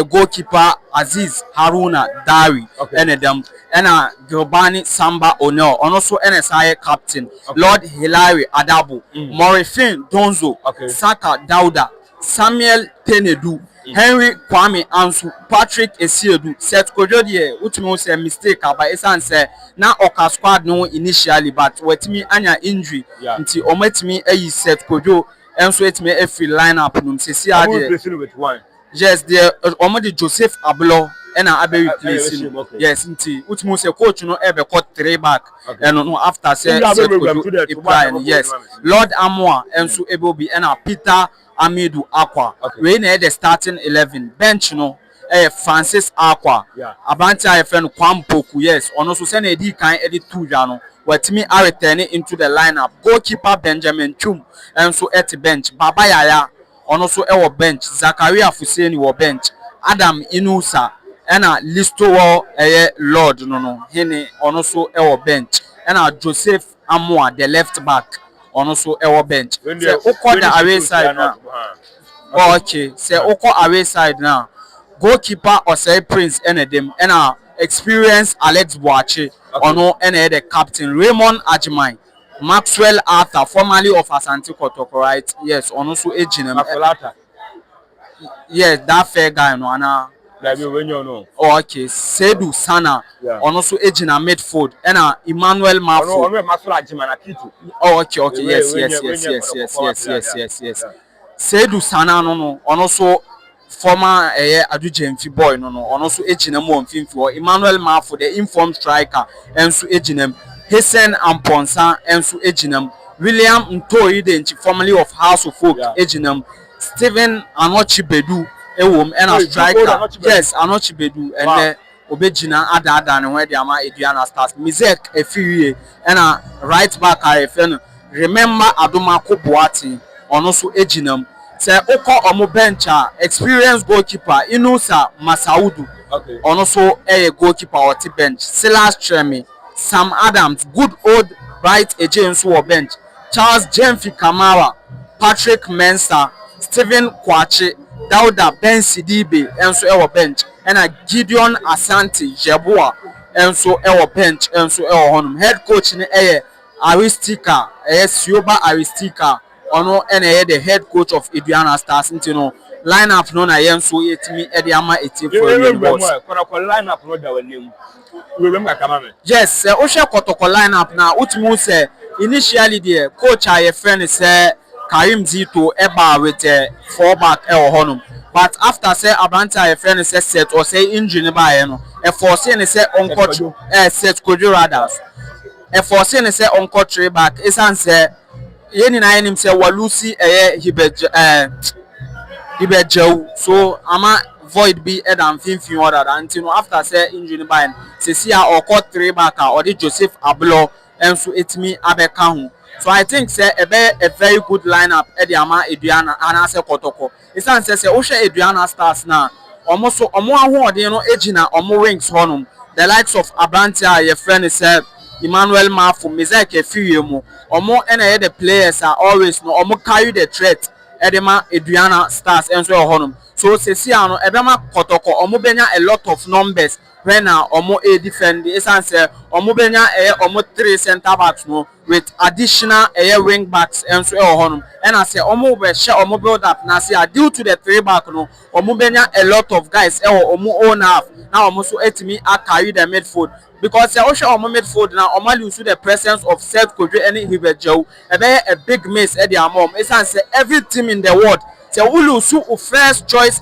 Goalkeeper Aziz Haruna Dari, and them, and Gilbani Samba Ono, and also NSI captain Lord Hilary Adabu, Morifin Donzo, Saka Dauda, Samuel Tenedu, Henry Kwame Ansu, Patrick Esiedu, Seth Kojodie, which was a mistake, but it's answer now Oka squad no initially, but with me anya injury until omet me a Seth Kojo, and so it me a free lineup. With one. Yes, the already Joseph Ablo and I be replacing. Yes, indeed. Which means a coach no ever caught 3 back and no after say yes. Lord Amoa and so able be and Peter Amidu Aqua. We need the starting 11 bench no. Francis Aqua. Abanta friend Kwampoku. Yes, on also send a D kind edit 2 jano. What me are returning into the lineup. Goalkeeper Benjamin Chum and so at the bench. Baba Yaya. On also our bench, Zakaria Fuseni wa bench, Adam Inusa, and Listo Lord no Hene on also our bench, and Joseph Amoa, the left back, on also our bench. Say Oko the away side now. Okay, say Oko away side now. Goalkeeper or say Prince them and experienced Alex Boache, or no any the captain Raymond Ajimai. Maxwell Arthur, formerly of Asante Kotoko, right? Yes, on also aging him. Yes, that fair guy, no, Anna. Oh, okay. Sedu Sana, on also aging a midfield, and Emmanuel Mafo. Oh, okay. Yes. Sedu Sana, no, on also former Aduana boy, no, on also aging a more for Emmanuel Mafo, the informed striker, and so aging him. Hesen Amponsa and su Ejinam, William Ntoyi Denchi, formerly of House of Folk, Ejinam, Stephen Anochi Bedu, Ewom, and a striker. Yes, Anochi Bedu, and Obejina Adadan, where the Ama Aduana starts. Mizek Efirie, and a right back IFN. Remember Adumako Boati, on also Ejinam. Say Oko Omo Bencha, experienced goalkeeper, Inusa Masaudu, on also a goalkeeper or T bench, Silas Tremi. Sam Adams, good old bright James War bench, Charles Jemfi Kamara, Patrick Mensah, Stephen Kwache, Dauda Ben Sidibe, and so our bench, and a Gideon Asante Jebua, and so our bench, and so our home head coach in the Aristika, Sioba Aristika, or and the head coach of Aduana Stars, you know, lineup no na yen so etimi e de ama eti for the boss. Lineup no da wanim. Remember Kamame. Yes, Osha Kotoko lineup na utmu say initially the coach I friend say Karim Zito eba with 4 back or honum. But after say Abranta friend say set or say injury by no e force say on coach set Kojo rather. E force say on coach 3 back isan say yeni na him say Walusi Hibejew, so ama void be head and fin order until after say injury by Cecia or court 3 back or the Joseph Ablo and so it me Abekahu. So I think say a very good lineup at the Ama Aduana and Ase Kotoko. It's answer say Osha Aduana Stars now. Almost omo ahun ode no ejina omo wings honum. The likes of Abrantia your friend is Emmanuel Mafo, Mizek Efiriemu. Omo and the players are always no omo carry the threat. Edema Aduana Stars and so honum. So Ceciano Ebema Kotoko omo benya a lot of numbers when omo a defend the essence omo benya omo 3 center backs no with additional wing backs and so honum. And I say omo be share omo build up na say due to the 3 back no omo benya a lot of guys omo own half now omo so etimi carry the midfield. Because I also on midfield now, Oma lose the presence of Seth Kojo and Hibejew. A big miss at their mom. It's answer every team in the world. So we lose first choice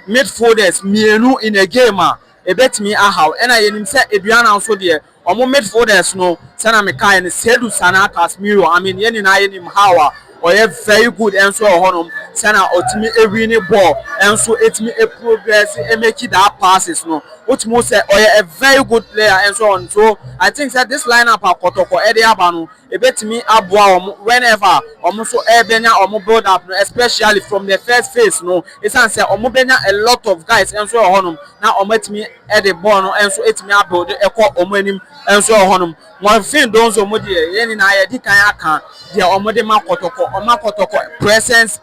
midfielders mienu in a game. A bet me how and I say Aduana also there. Omo midfielders no Sana Meka and Sedu Sana Casmiro. I mean yen I him how or a very good answer honum. Sana ultimate a winning ball and so it me a progress and make it that passes no. which most say a very good player and so on. So I think that this lineup at Kotoko Eddie Abanu a bit me abwa whenever almost so ebenya or build up, especially from the first phase. No, it's answer omobenya a lot of guys and so on. Now omet me Eddie Bono and so it's me about the echo omenim and so on. One thing those omodi yen na yedi kan the omodema Kotoko presence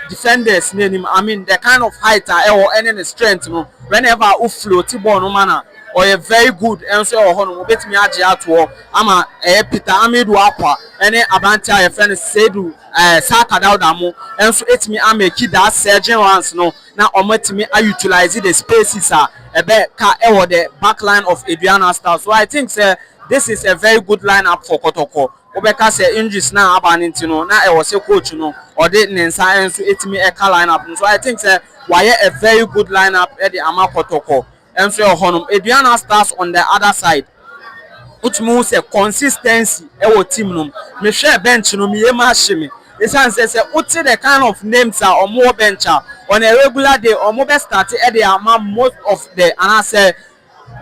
defenders name. I mean the kind of height any strength no whenever u float ball no manner or a very good and so on bet me age at war ama Peter Amidu Akwa any Abanta your friend Sedu Saka Daudamo and so it me am make that surgeon once no now omet me I utilize the spaces the back line of Aduana stars. So I think this is a very good lineup for Kotoko. Obeka say injuries now abaninti no na was a coach no or did Nensa and so it me a lineup. So I think why a very good lineup at the Ama Kotoko and so honum Aduana stars on the other side. Which means a consistency team no me share bench no me shimi. It says the kind of names are or more bench on a regular day or more start at the Ama most of the answer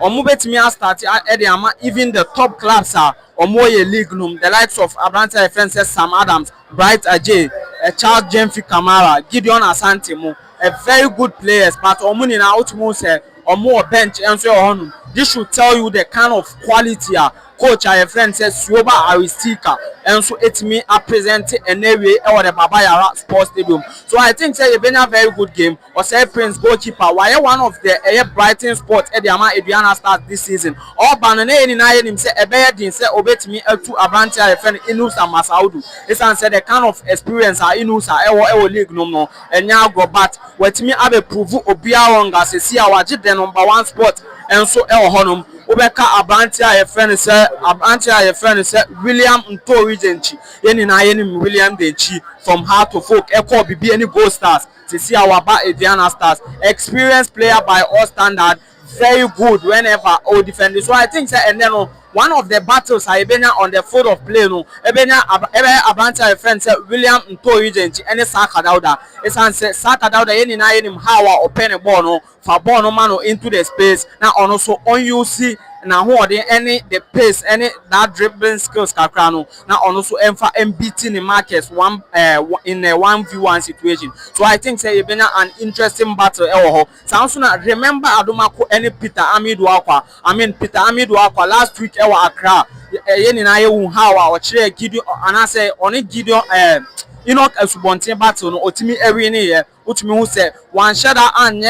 or move it me start at the Ama even the top clubs are or more league room the likes of Abranta Fences Sam Adams, Bright Ajay, Charles Jemfi Kamara, Gideon Asante, a very good players but omuni na outmost or more bench and so on. This should tell you the kind of quality coach our friend says Suoba Aristika and so it me a present an area or the Babaya Sports Stadium. So I think say been a very good game or say Prince goalkeeper why one of the Brighton sports at the Ama Aduana start this season. Or Banane in him say a bear didn't say obey me to Abranti our friend Inus and Masaudu. It's answer the kind of experience Inus our league no and now go but what me have a prove Obiawanga see our the number one spot and so honum Obeka Abrantia a friend say Abrantia a friend say William Nto Regency any William Dechi from Heart to Folk Echo be any goal stars to see our Aduana stars experienced player by all standard very good whenever all defenders. So I think and then one of the battles I been on the field of play no Abrantia a friend say William Nto Regency any Saka Dauda it's answer Saka Dauda any na him how open a ball no for ball no man into the space now also on you see now who are any the pace any that dribbling skills kakrano now also beating the markets one in a 1v1 situation. So I think say been an interesting battle sounds remember Adumako any Peter Amidu Akwa Peter Amidu Akwa last week Accra yeni na ye how or chere Gideon and I say on it Gideon a subontin battle no otimi every year utimi who say one shadow and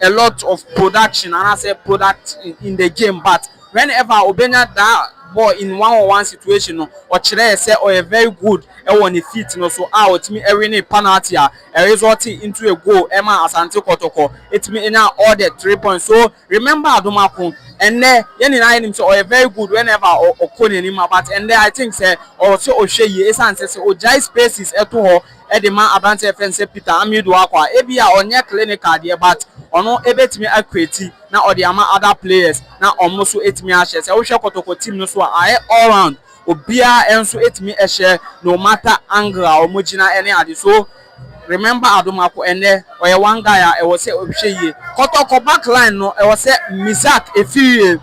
a lot of production and I say product in the game but whenever Obenya that ball in 1-on-1 situation or chere say or a very good on the feet no so out me every penalty resulting into a goal Emma Asante Kotoko it me in all the 3 points. So remember Adumako and then him so or a very good whenever or him but and then I think say also Osheye Esan say Ojai spaces eto the man Abranti Fence Peter Amidu Akwa ebia onye clinical there but ono ebetimi akweti na or the ama other players na almost etimi a share say wo hwe Kotoko team no so all round obia enso etimi a share no matter angle omogina any ade. So remember Adumako ene or one guy I was say Osheye Kotoko back line no I was say Mizak Efiye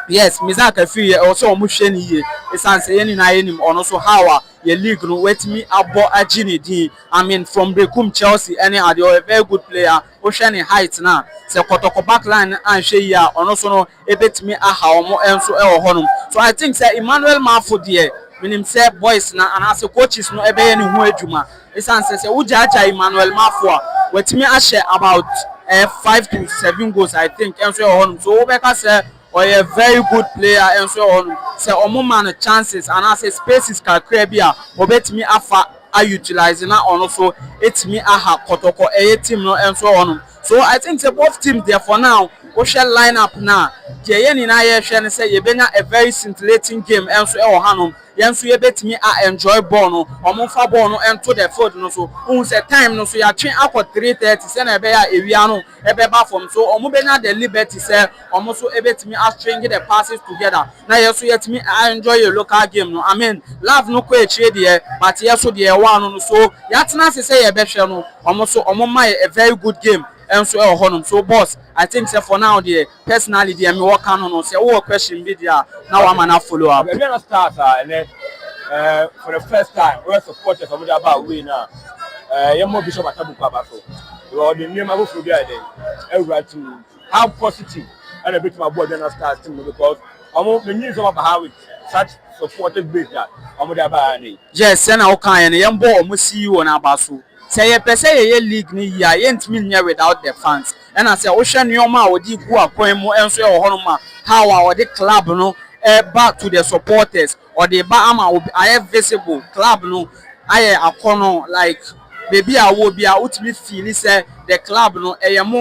yes Mizak Efiye also omuhwe ni ye esanse yeni na yenim ono so how your league no wait me abo agini din from Bekum Chelsea any are a very good player ocean height na say Kotoko backline and hwe ya ono so no ebetimi aha omo enso honum. So I think say Emmanuel Mafo there meaning say boys na and as coaches no ebeye ni hu adwuma esanse say ujaja Emmanuel Mafo wetimi a share about 5 to 7 goals I think enso honum. So obeka say or a very good player and so on. Say man chances and I say spaces can create obet me afa utilizing now also it's me aha Kotoko a team no and so on. So I think the both teams there for now we shall line up now. Jayeni na ye share say you been a very scintillating game and so hanum yenso ye betimi enjoy ball no omonfa ball no ento the field no so who say time no so ya twen akọ 3:30 say na be ya ewia no ebeba from so omo benya the liberty say omo so ebetimi string the passes together na yeso yetimi enjoy your local game no love no ko echire de but yeso de one no so ya tena say ye be hwe no omo so omo mai a very good game and so honum. So boss, I think say for now the personally the me work on no say what question be there now I'm gonna follow up. Aduana stars and then for the first time we supporters from the about we now. Yemo Bishop Atabu Kwabaso. Well, the name of Fubia then, to how positive and a bit my board and stars team because the news of how such supportive base that yes, and our kind young boy must see you on Abasu. Say a per se league ni ya yent me without the fans. And I say Ocean Yoma or Di Gua Poemo and so Honoma how our the club no back to the supporters or the Bahama will be visible club no I a like baby I will be out me feel say the club no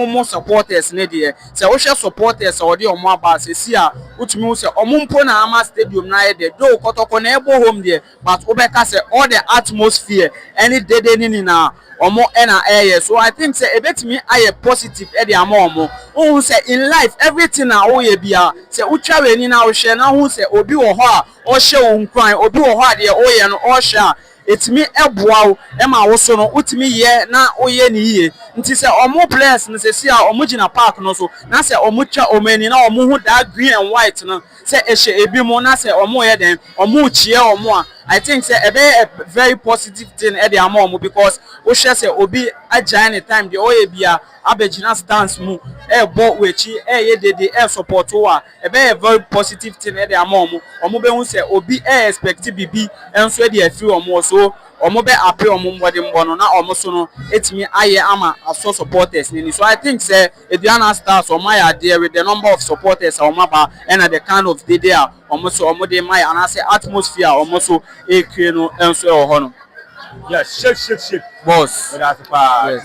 more supporters ne there say we share supporters or the omo ba say see a utimi say omumpo na ama stadium na there do Kotoko na ebo home there but obeka say all the atmosphere any day ni na omo na air so I think say ebetimi aye positive e dey ama omo who say in life everything na oye bia say utwa we ni na wo share na who say obi wo ho a o share wo nkran obi wo ho a dey oye no o share etimi eboa ma wo so no utimi ye na oye ni ye nti se omo players no se si a omo gina park no so na se omo twa omani na omo hu that green and white no se ehye ebi mo na se omo ye den omo chie omo a I think say a very positive thing e dey am omo because wo hwe se obi agya any time the oye bia abegina stance mu e bo wechi e ye dede e support wo a a very positive thing e dey am omo be hu se obi e expect bibi enso e dey afi omo so omo be appear omo mbode mbono na omo so no etimi aye ama aso supporters ni so I think say Aduana stars omo ya there with the number of supporters omo ba and the kind of day there omo so omo dey my and I say atmosphere omo so e create no enso e ho no yes shake boss but that's pa yes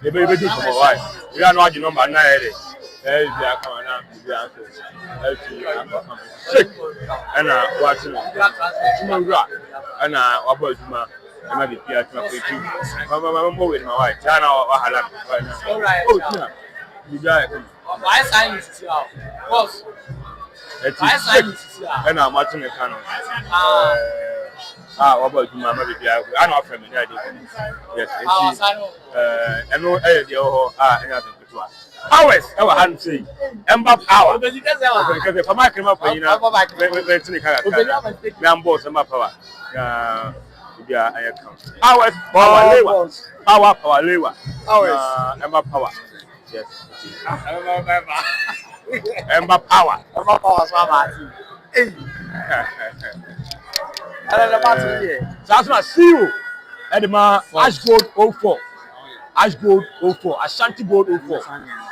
the baby do for why you are not the number 9 there is the come now the answer shake and watching tomorrow and about tomorrow I might be here to my I'm with my wife. China or Halam right now. All right. Oh, yeah. You got it. Why sign is here? Boss. Why sign is here? And I'm watching the canon. What about you, Mamma? I know from the idea. Yes. And no, anything to us. Hours, our hand say, Ember power. Because if I might come up, you know, I'm boss, I'm power. Hours, power, lewa. Hours, Ember power. Yes. Ember power. Ember power, so I'm hey. That's my CEO. Edema Ash Gold 04. Ash Gold 04. Ashanti Gold 04.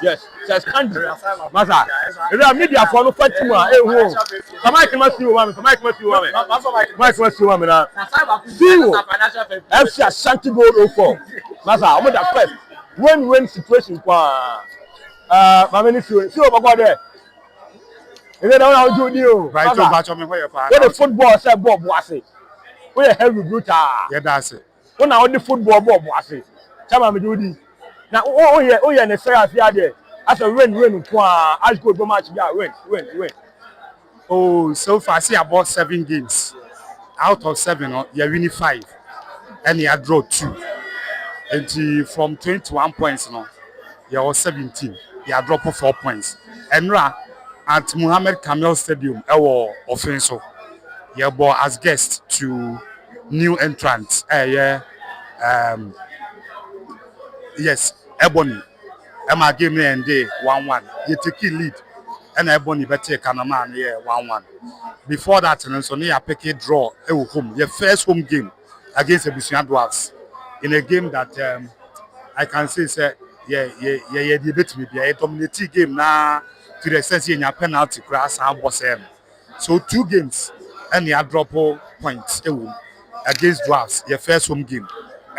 Yes. Says country. Masa. If you are media for no fight to hey who. Somebody can see you woman. Somebody can see you woman. Somebody can see you woman. CEO. FC Ashanti Gold 04. Masa. I'm the first. Win-win situation. Mama ni see over there. If you don't know how to do. Right. So much of me where you where the football say Bob Wase. We are heavy brutal. Yeah, that's it. When I the football Bob Wase. Chama me do this. Now oh yeah ne say afia there. As a win kwa as go go match yeah win. Oh, so far see about 7 games. Out of 7, you win 5 and you draw 2. And from 21 points now, you are 17. You drop 4 points. And at Muhammad Kamel Stadium, our offensive. You bought as guest to new entrants. Yes, Ebony. Emma game and day 1-1. You take lead. And Ebony better Kanaman 1-1. Before that, so near pick a draw home. Your first home game against the Busian Dwarfs. In a game that I can say you beat me. A dominating game now to the sense in your penalty class and boss. So 2 games and you drop points against Dwarfs, your first home game,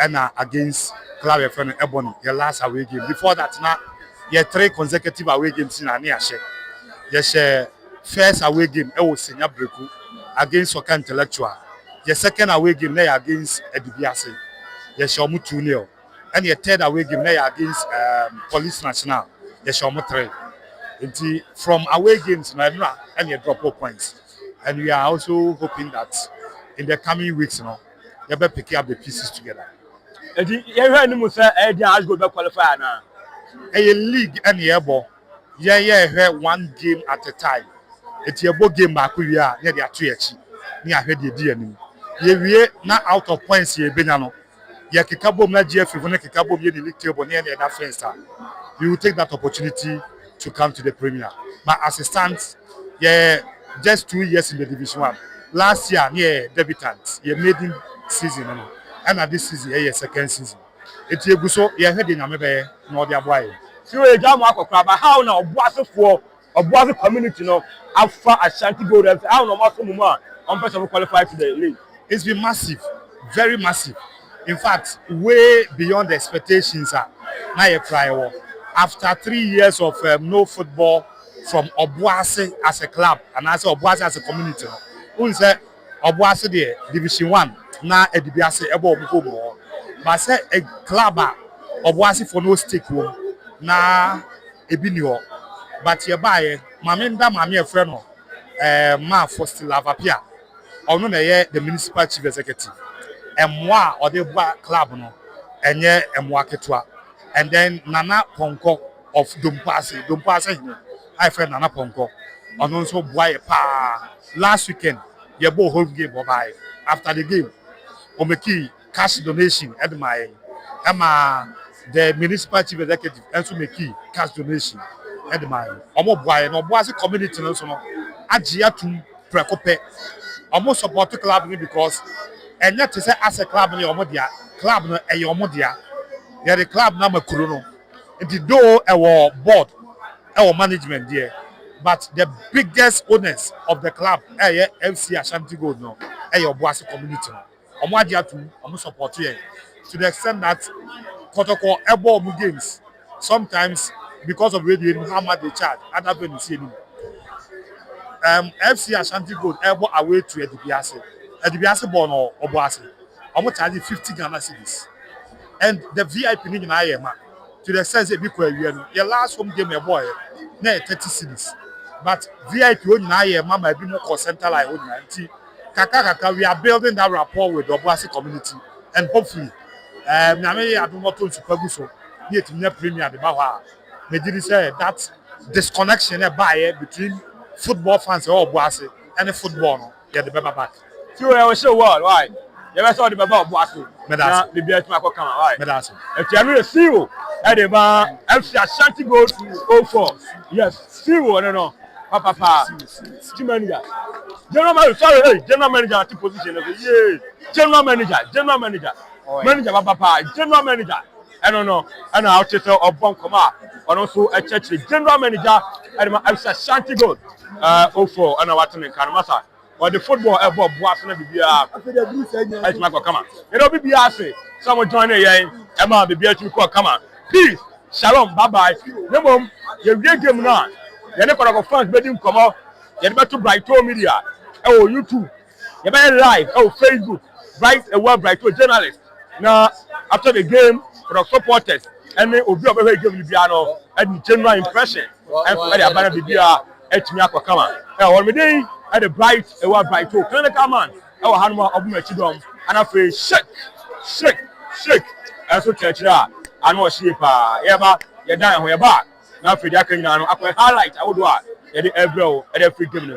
and against Clare and Ebony, your last away game. Before that, now you 3 consecutive away games in Aniashe. Your first away game, Senior Breku against Soccer Intellectual. Your second away game, against Edibiase. Your Shomu 2-0. And your third away game, against Police National. Your Shomu 3. From away games, and you drop 4 points. And we are also hoping that in the coming weeks, you better pick up the pieces together. You heard him say, "Ash go qualify now." a league and yebo yeah one game at a time it's your game back we are near the atuachi near head the anim ye na out of points ye benano ye kikabo na gf when kikabo ye the league table near the fence you will take that opportunity to come to the premier but as it stands yeah just 2 years in the division 1 last year near debutant ye maiden season and at this season yeah second season it's ye guso ye head in amebe no dia boy see we jam akokra but how na obuase community no afa Ashanti Gold how no maso mu a on person qualify to the league. It's been massive, very massive. In fact, way beyond the expectations. Now you cry. After 3 years of no football from Obuasi as a club and also Obuasi as a community, who say Obuasi there Division 1 now a DBS ebo obuko but say a club Obuasi for no stake na ebi ni ho but ye buy mamenda mame e friend no ma for still Lavapia ono na ye the municipal chief executive emwa or the club no enye emwa ketwa and then Nana Ponko of Dumpase I friend Nana Ponko ono nso boy pa last weekend ye bo home game by after the game o make cash donation at my the municipal chief executive also make cash donation at my omo boy no boy community no so no agia tum prekope almost support the club because and yet to say as a club no omo club no e omo dia yeah the club na makuru no the do our board our management there but the biggest owners of the club FC Ashanti Gold no your Boise community no omo agia tum omo support here to the extent that Kotoko ebo games sometimes because of radio how much they charge other venues see FC Ashanti Gold ebo away to Edibiase born or Obuasi omo charge 50 Ghana cedis and the VIP ni na ayema to the extent say biko awie your last home game boy na 30 cedis but VIP oni na ayema ma bi mo call center line oni na nti kaka we are building that rapport with the Obuasi community and hopefully na me ya do moto nsupagu so ni etimnya premier de ba ho a me did say that disconnection between football fans or Obuasi and the football no get the back. See we show what right. You ever saw the baba Obuasi? Medasi. The beer to come right. Medasi. If you are see you at the man FC Ashanti Gold 04. Yes, see you no. Papa. Team manager. General manager, sorry, hey, general manager at position. Yeah. General manager. Manager papa, general manager. I don't know. I know how to tell of Bonkoma. And also a church general manager at the FC Ashanti Gold 04 and what in Kanamasa. Or the football above Boasana Bibia. As my come on. You know, Bibia say, someone join a Emma Bibia to come on. Peace, shalom, bye bye. No mom, you get game now. You're not going to fans bedding come out. You're about to Brighton Media. Oh, YouTube. You're better live. Oh, Facebook. Write a word Brighton journalist. Now, after the game, for the supporters, and then will be a very good Libiano and general impression. And for the Abana Bibia, Etmiako come on. Now, on the day, at the bright, a word Brighton. Can I come on? Our Hanma of Machidom. And I feel shake. And so, church, I know sheep, you're dying where back. Now, for the Akan, I highlight, I would do it. Every free game,